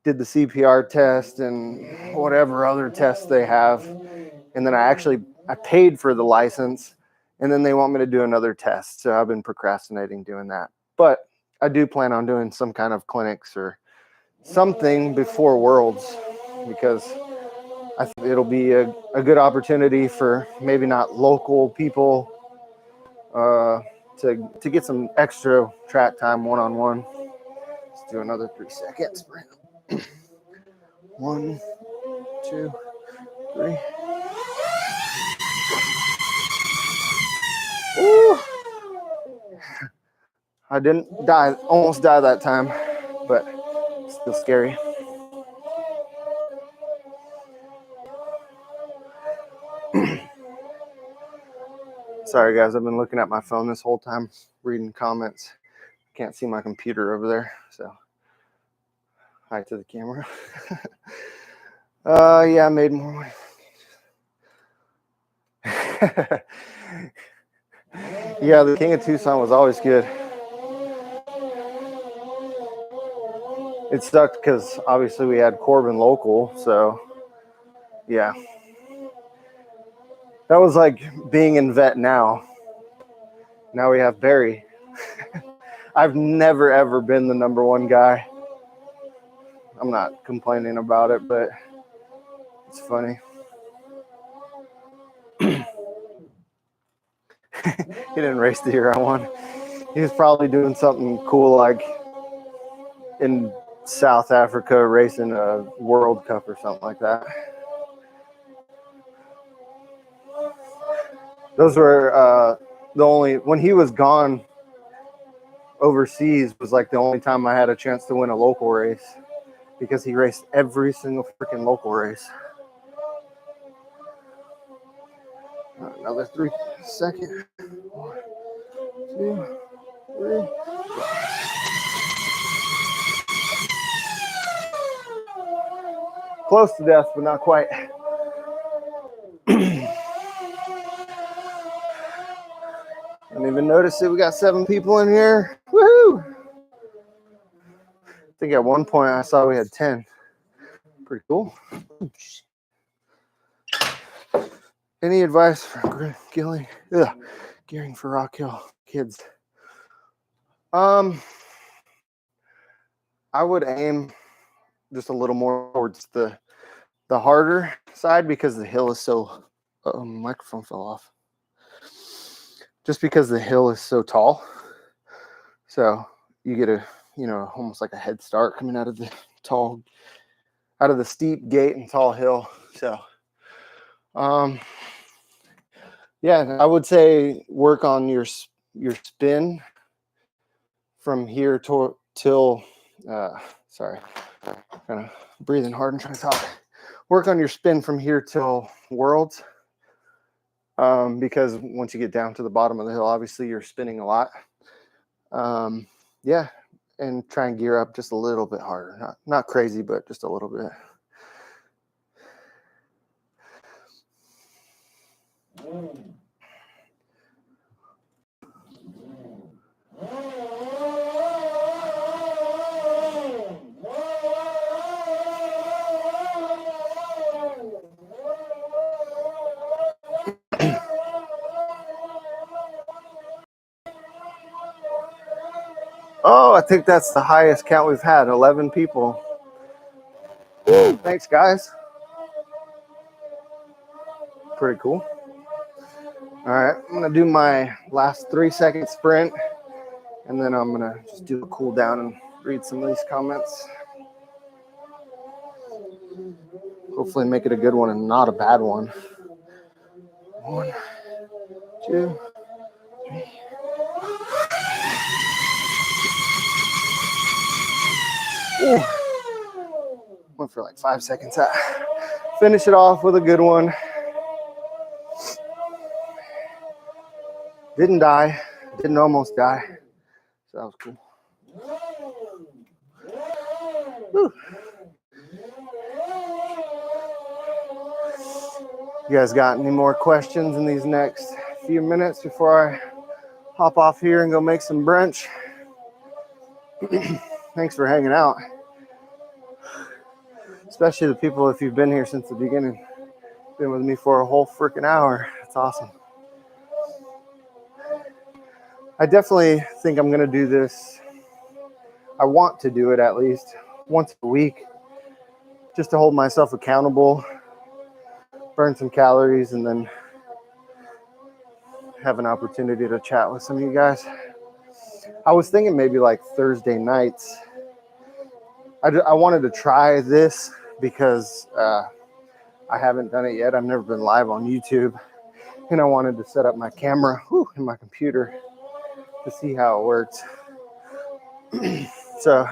did the CPR test and whatever other tests they have, and then I paid for the license, and then they want me to do another test. So I've been procrastinating doing that. But I do plan on doing some kind of clinics or something before Worlds, because I think it'll be a good opportunity for maybe not local people to get some extra track time one-on-one. Let's do another 3 seconds. 1, 2, 3. Ooh. I didn't die, almost died that time, but still scary. Sorry guys, I've been looking at my phone this whole time, reading comments. Can't see my computer over there, so hi to the camera. Yeah, I made more money. Yeah, the King of Tucson was always good. It sucked because obviously we had Corbin local, so yeah. That was like being in vet now. Now we have Barry. I've never ever been the number one guy. I'm not complaining about it, but it's funny. He didn't race the year I won. He was probably doing something cool like in South Africa racing a World Cup or something like that. Those were the only, when he was gone overseas was like the only time I had a chance to win a local race, because he raced every single freaking local race. Another 3 seconds. 1, 2, 3. Close to death, but not quite. Didn't even notice it. We got 7 people in here. Woohoo! I think at one point I saw we had 10. Pretty cool. Any advice for gearing for Rock Hill kids? I would aim just a little more towards the harder side, because the hill is so. Microphone fell off. Just because the hill is so tall, so you get almost like a head start coming out of the steep gate and tall hill. So, yeah, I would say work on your spin from here till. Sorry, kind of breathing hard and trying to talk. Work on your spin from here till Worlds, because once you get down to the bottom of the hill, obviously you're spinning a lot. Yeah, and try and gear up just a little bit harder. Not crazy, but just a little bit. Oh, I think that's the highest count we've had, 11 people. Thanks, guys. Pretty cool. All right, I'm going to do my last 3-second sprint, and then I'm going to just do a cool down and read some of these comments. Hopefully make it a good one and not a bad one. 1, 2, 3. Ooh. Went for like 5 seconds. Finish it off with a good one. Didn't die. Didn't almost die. So that was cool. Whew. You guys got any more questions in these next few minutes before I hop off here and go make some brunch? Thanks for hanging out. Especially the people, if you've been here since the beginning. Been with me for a whole freaking hour. It's awesome. I definitely think I'm going to do this. I want to do it at least once a week, just to hold myself accountable, burn some calories, and then have an opportunity to chat with some of you guys. I was thinking maybe like Thursday nights. I wanted to try this because I haven't done it yet. I've never been live on YouTube, and I wanted to set up my camera and my computer to see how it works. So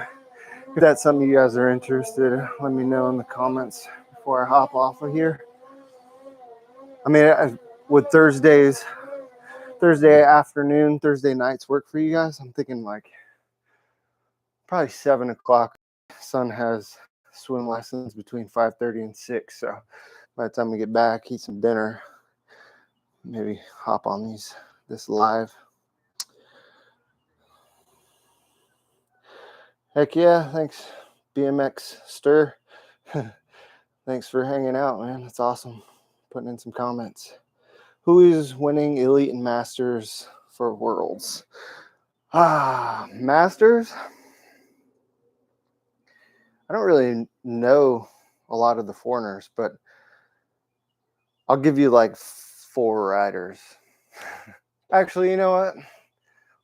if that's something you guys are interested, let me know in the comments before I hop off of here. I mean, with Thursday afternoon, Thursday nights work for you guys? I'm thinking like probably 7 o'clock. Son has swim lessons between 5:30 and 6. So by the time we get back, eat some dinner, maybe hop on this live. Heck yeah, thanks, BMX Stir. Thanks for hanging out, man. That's awesome. Putting in some comments. Who is winning Elite and Masters for Worlds? Masters? I don't really know a lot of the foreigners, but I'll give you like 4 riders. Actually, you know what?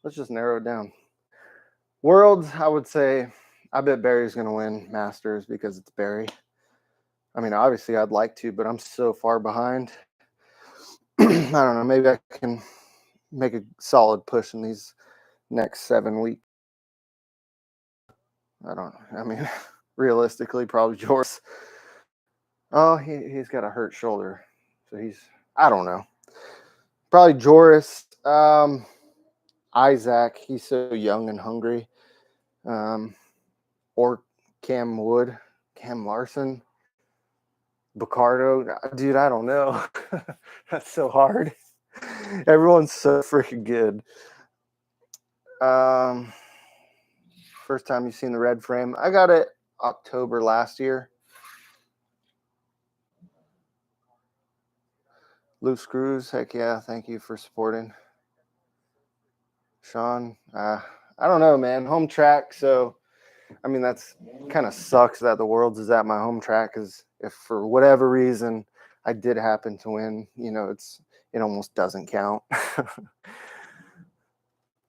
Let's just narrow it down. Worlds, I would say, I bet Barry's going to win Masters because it's Barry. I mean, obviously I'd like to, but I'm so far behind. I don't know. Maybe I can make a solid push in these next 7 weeks. I don't know. I mean, realistically, probably Joris. Oh, he's got a hurt shoulder. So I don't know. Probably Joris. Isaac, he's so young and hungry. Or Cam Larson. Bacardo, dude, I don't know. That's so hard. Everyone's so freaking good. First time you've seen the red frame. I got it October last year. Loose screws, heck yeah, thank you for supporting. Sean, I don't know, man. Home track, so I mean that's kind of sucks that the Worlds is at my home track, because if for whatever reason I did happen to win, it almost doesn't count.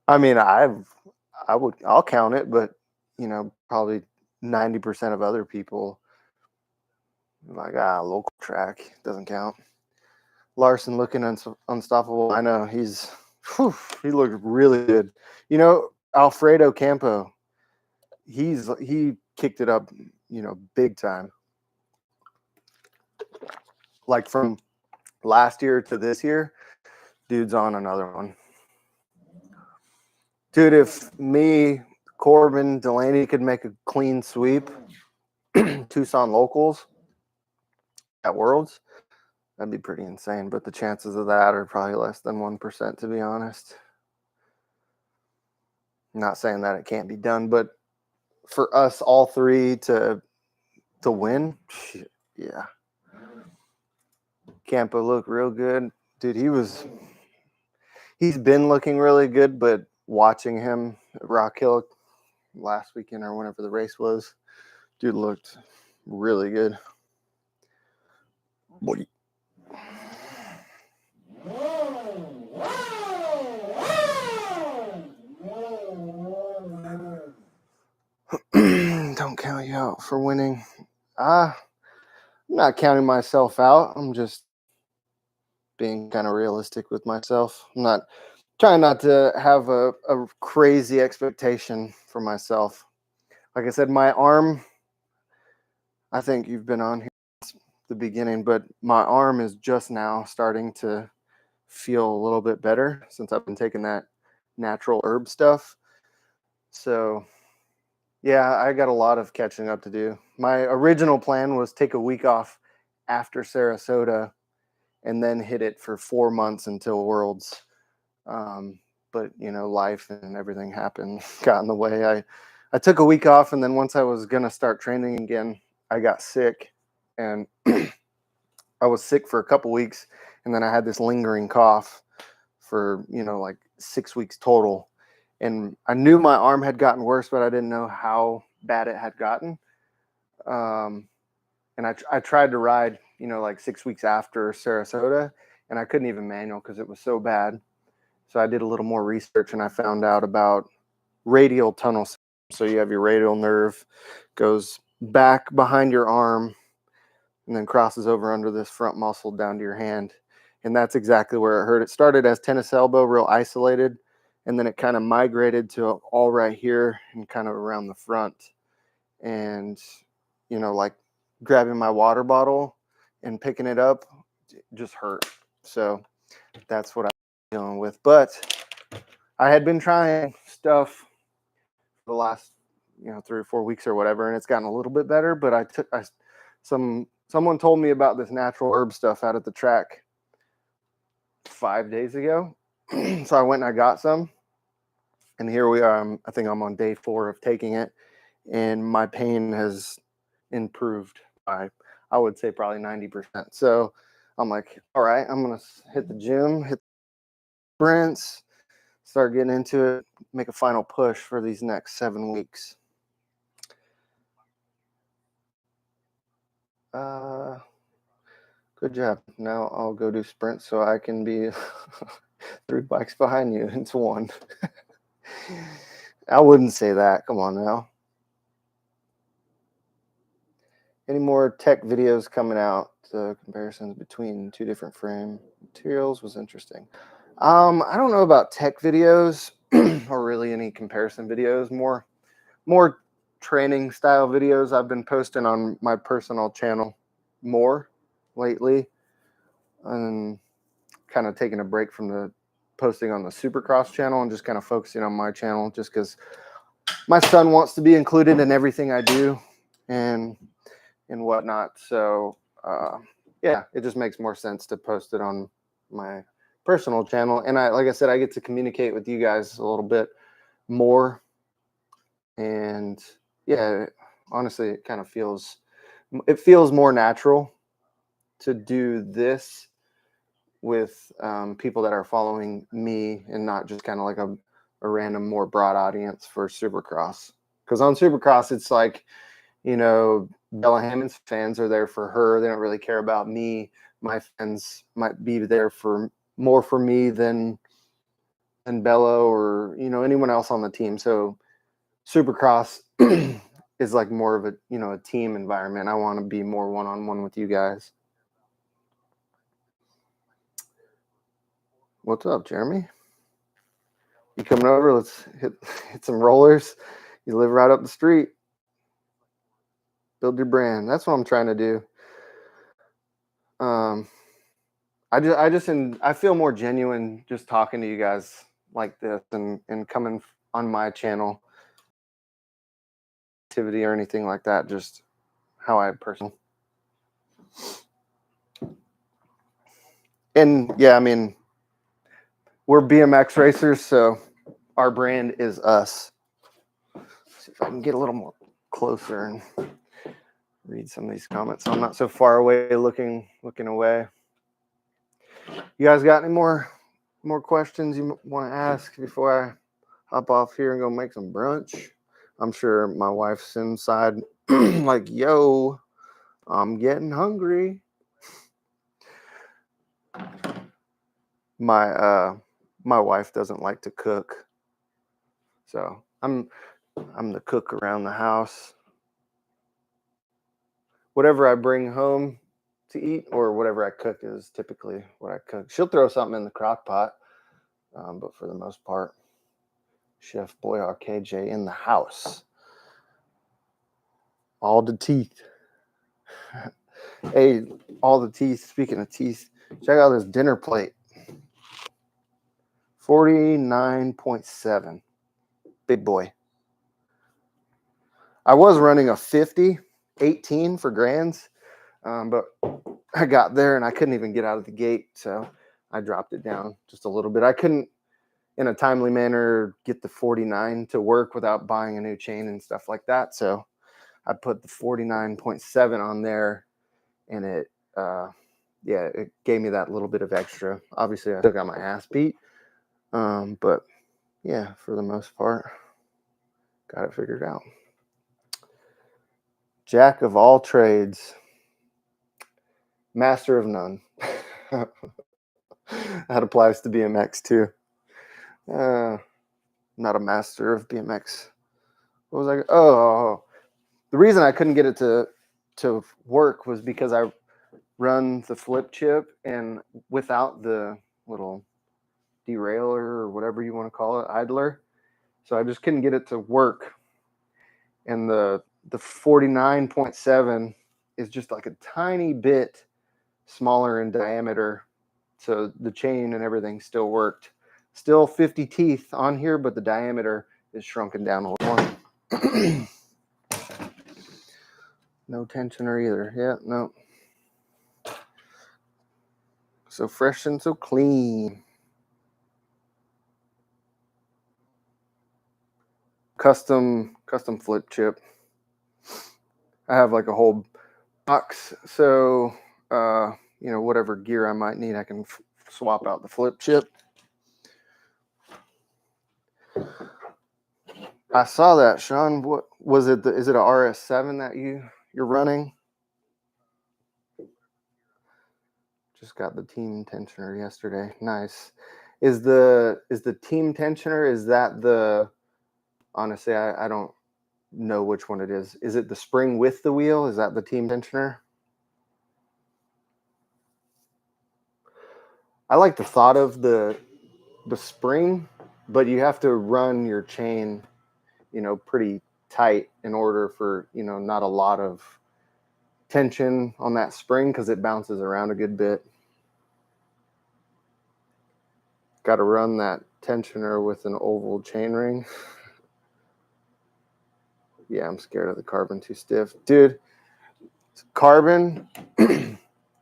I mean, I'll count it, but probably 90% of other people like local track doesn't count. Larson looking unstoppable. I know he looked really good. Alfredo Campo, he kicked it up, big time. Like from last year to this year, dude's on another one. Dude, if me, Corbin, Delaney could make a clean sweep, Tucson locals at Worlds, That'd be pretty insane, but the chances of that are probably less than 1%, to be honest. I'm not saying that it can't be done, but for us all three to win, yeah. Campo looked real good. Dude, he's been looking really good, but watching him at Rock Hill last weekend or whenever the race was, dude looked really good. Boy. Don't count you out for winning. I'm not counting myself out. I'm just being kind of realistic with myself. I'm not trying not to have a crazy expectation for myself. Like I said, my arm, I think you've been on here since the beginning, but my arm is just now starting to feel a little bit better since I've been taking that natural herb stuff. So yeah, I got a lot of catching up to do. My original plan was take a week off after Sarasota and then hit it for 4 months until Worlds. But life and everything happened, got in the way. I took a week off, and then once I was gonna start training again, I got sick, and I was sick for a couple weeks, and then I had this lingering cough for like 6 weeks total. And I knew my arm had gotten worse, but I didn't know how bad it had gotten. And I tried to ride, like 6 weeks after Sarasota, and I couldn't even manual because it was so bad. So I did a little more research, and I found out about radial tunnel. So you have your radial nerve, goes back behind your arm, and then crosses over under this front muscle down to your hand. And that's exactly where it hurt. It started as tennis elbow, real isolated, and then it kind of migrated to all right here and kind of around the front. And, like grabbing my water bottle and picking it up just hurt. So that's what I'm dealing with. But I had been trying stuff for the last, 3 or 4 weeks or whatever, and it's gotten a little bit better. But someone told me about this natural herb stuff out at the track 5 days ago. So I went and I got some, and here we are. I think I'm on day 4 of taking it, and my pain has improved by, I would say, probably 90%. So I'm like, all right, I'm gonna hit the gym, hit sprints, start getting into it, make a final push for these next 7 weeks. Good job. Now I'll go do sprints so I can be 3 bikes behind you into one. I wouldn't say that. Come on now. Any more tech videos coming out? Comparisons between 2 different frame materials was interesting. I don't know about tech videos or really any comparison videos. More training style videos I've been posting on my personal channel more lately, and kind of taking a break from the posting on the Supercross channel and just kind of focusing on my channel, just because my son wants to be included in everything I do and whatnot. So yeah, it just makes more sense to post it on my personal channel. And like I said, I get to communicate with you guys a little bit more. And yeah, honestly, it kind of feels more natural to do this with people that are following me and not just kind of like a random, more broad audience for Supercross. Because on Supercross, it's like, Bella Hammond's fans are there for her. They don't really care about me. My fans might be there more for me than Bella or, anyone else on the team. So Supercross is like more of a team environment. I want to be more one-on-one with you guys. What's up, Jeremy? You coming over? Let's hit some rollers. You live right up the street. Build your brand. That's what I'm trying to do. I feel more genuine just talking to you guys like this and coming on my channel, activity or anything like that. Just how I personally. And yeah, I mean, we're BMX racers, so our brand is us. Let's see if I can get a little more closer and read some of these comments. So I'm not so far away looking away. You guys got any more questions you want to ask before I hop off here and go make some brunch? I'm sure my wife's inside like, yo, I'm getting hungry. My wife doesn't like to cook. So I'm the cook around the house. Whatever I bring home to eat or whatever I cook is typically what I cook. She'll throw something in the crock pot, but for the most part, Chef Boyar KJ in the house. All the teeth. Hey, all the teeth. Speaking of teeth, check out this dinner plate. 49.7. Big boy. I was running a 50, 18 for grands, but I got there and I couldn't even get out of the gate, so I dropped it down just a little bit. I couldn't, in a timely manner, get the 49 to work without buying a new chain and stuff like that, so I put the 49.7 on there, and it gave me that little bit of extra. Obviously, I still got my ass beat, but yeah, for the most part, got it figured out. Jack of all trades, master of none. That applies to BMX too. Not a master of BMX. What was I? Oh, the reason I couldn't get it to work was because I run the flip chip and without the little derailer or whatever you want to call it, idler. So I just couldn't get it to work. And the 49.7 is just like a tiny bit smaller in diameter. So the chain and everything still worked. Still 50 teeth on here, but the diameter is shrunken down a little more. No tensioner either. Yeah, no. So fresh and so clean. Custom flip chip. I have like a whole box, so whatever gear I might need, I can swap out the flip chip. I saw that, Sean. What was it? Is it a RS7 that you're running? Just got the team tensioner yesterday. Nice. Is the team tensioner? Is that the? Honestly, I don't know which one it is. Is it the spring with the wheel? Is that the team tensioner? I like the thought of the spring, but you have to run your chain, pretty tight in order for, not a lot of tension on that spring because it bounces around a good bit. Got to run that tensioner with an oval chain ring. Yeah, I'm scared of the carbon too stiff. Dude, carbon,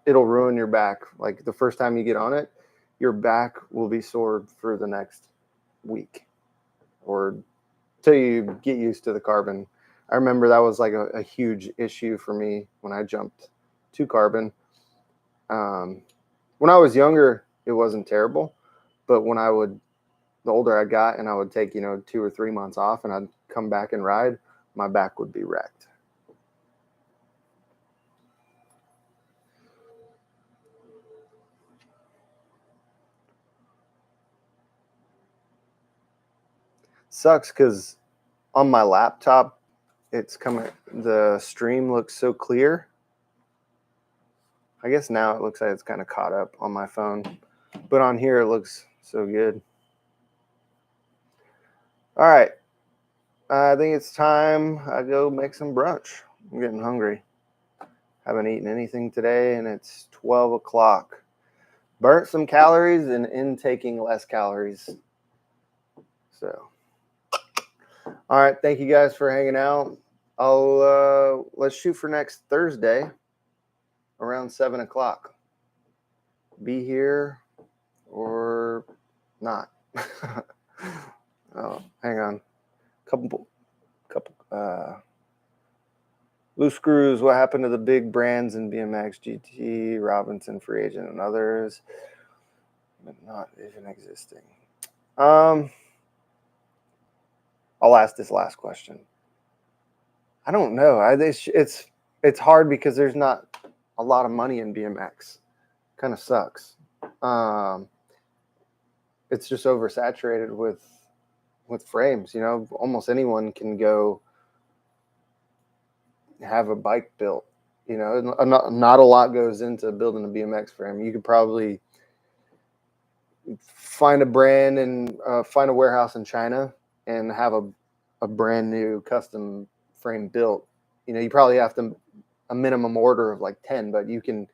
it'll ruin your back. Like the first time you get on it, your back will be sore for the next week or till you get used to the carbon. I remember that was like a huge issue for me when I jumped to carbon. When I was younger, it wasn't terrible, but the older I got and I would take, 2 or 3 months off and I'd come back and ride, my back would be wrecked. Sucks because on my laptop, the stream looks so clear. I guess now it looks like it's kind of caught up on my phone, but on here it looks so good. All right. I think it's time I go make some brunch. I'm getting hungry. Haven't eaten anything today, and it's 12 o'clock. Burnt some calories and intaking less calories. So, all right. Thank you guys for hanging out. Let's shoot for next Thursday around 7 o'clock. be here or not. Oh, hang on. Couple loose screws. What happened to the big brands in BMX, GT, Robinson, Free Agent, and others, but not even existing? I'll ask this last question. I don't know. It's hard because there's not a lot of money in BMX. Kind of sucks. It's just oversaturated with frames. You know, almost anyone can go have a bike built. You know, not a lot goes into building a BMX frame. You could probably find a brand and find a warehouse in China and have a brand new custom frame built. You know, you probably have to a minimum order of like 10, but you can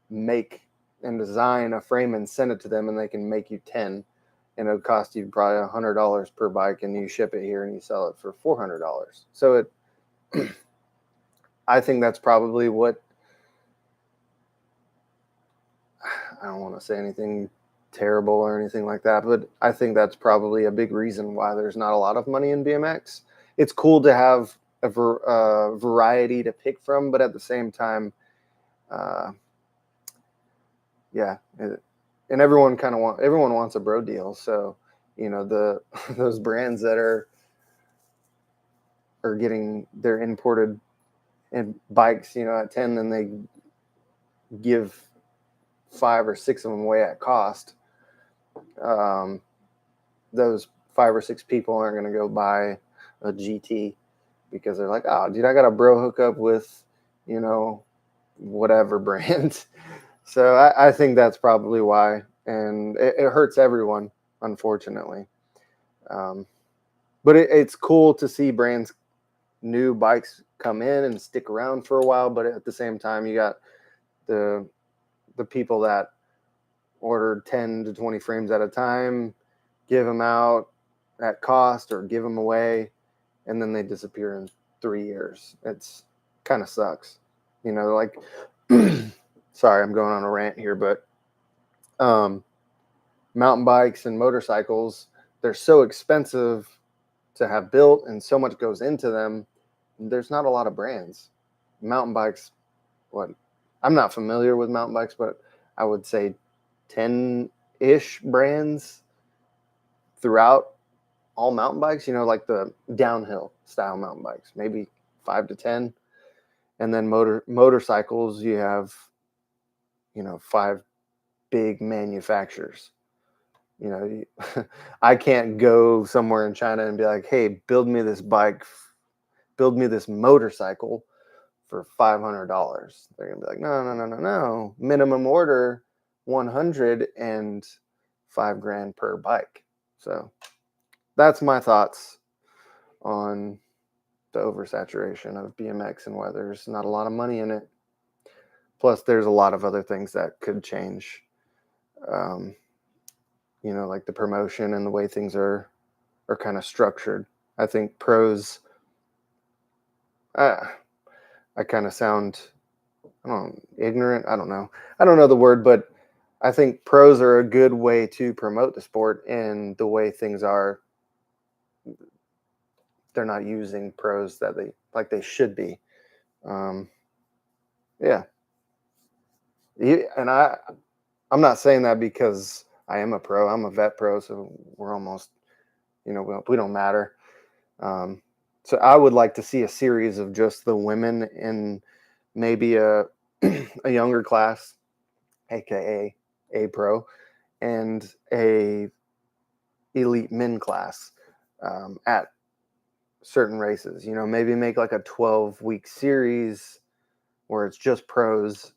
make and design a frame and send it to them, and they can make you 10, and it'll cost you probably $100 per bike, and you ship it here and you sell it for $400. So it, I think that's probably what, I don't want to say anything terrible or anything like that, but I think that's probably a big reason why there's not a lot of money in BMX. It's cool to have a variety to pick from, but at the same time, and everyone wants a bro deal. So, you know, those brands that are getting their imported and bikes, you know, at 10, then they give 5 or 6 of them away at cost. Those 5 or 6 people aren't going to go buy a GT because they're like, oh, dude, I got a bro hookup with, you know, whatever brand. So I think that's probably why, and it hurts everyone, unfortunately. But it's cool to see brands, new bikes come in and stick around for a while. But at the same time, you got the people that order 10 to 20 frames at a time, give them out at cost or give them away, and then they disappear in 3 years. It's kind of sucks, you know. Like, sorry, I'm going on a rant here, but mountain bikes and motorcycles, they're so expensive to have built, and so much goes into them. There's not a lot of brands. Mountain bikes, I'm not familiar with mountain bikes, but I would say 10-ish brands throughout all mountain bikes, you know, like the downhill style mountain bikes, maybe 5 to 10. And then motorcycles, you have, you know, 5 big manufacturers. You know, I can't go somewhere in China and be like, hey, build me this bike, build me this motorcycle for $500. They're gonna be like, no. Minimum order 100 and $5,000 per bike. So that's my thoughts on the oversaturation of BMX and why there's not a lot of money in it. Plus, there's a lot of other things that could change. You know, like the promotion and the way things are kind of structured. I think pros, I kind of sound, I don't know, ignorant. I don't know the word, but I think pros are a good way to promote the sport, and the way things are, they're not using pros that they should be. Yeah. And I'm not saying that because I am a pro. I'm a vet pro, so we're almost, you know, we don't matter. So I would like to see a series of just the women in maybe a younger class, aka a pro, and a elite men class at certain races. You know, maybe make like a 12-week series where it's just pros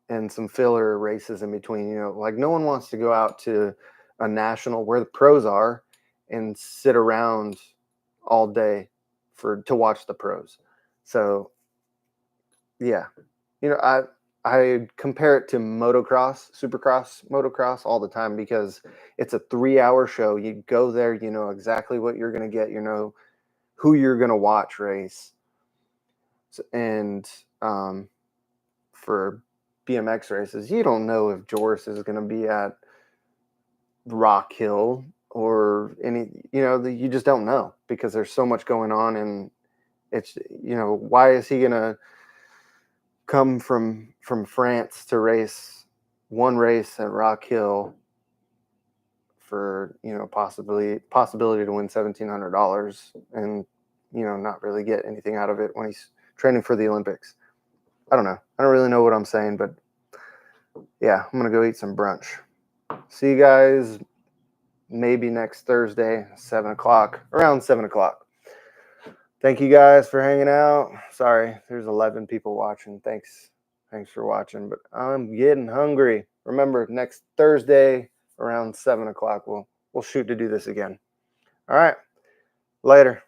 and some filler races in between. You know, like no one wants to go out to a national where the pros are and sit around all day to watch the pros. So yeah, you know, I compare it to motocross, supercross, motocross all the time, because it's a 3-hour show. You go there, you know exactly what you're going to get, you know who you're going to watch race. And for BMX races. You don't know if Joris is going to be at Rock Hill or any, you just don't know because there's so much going on. And it's, why is he going to come from France to race one race at Rock Hill for, possibility to win $1,700 and, not really get anything out of it when he's training for the Olympics. I don't know. I don't really know what I'm saying, but yeah, I'm going to go eat some brunch. See you guys maybe next Thursday, 7 o'clock, around 7 o'clock. Thank you guys for hanging out. Sorry, there's 11 people watching. Thanks for watching, but I'm getting hungry. Remember, next Thursday around 7 o'clock, we'll shoot to do this again. All right, later.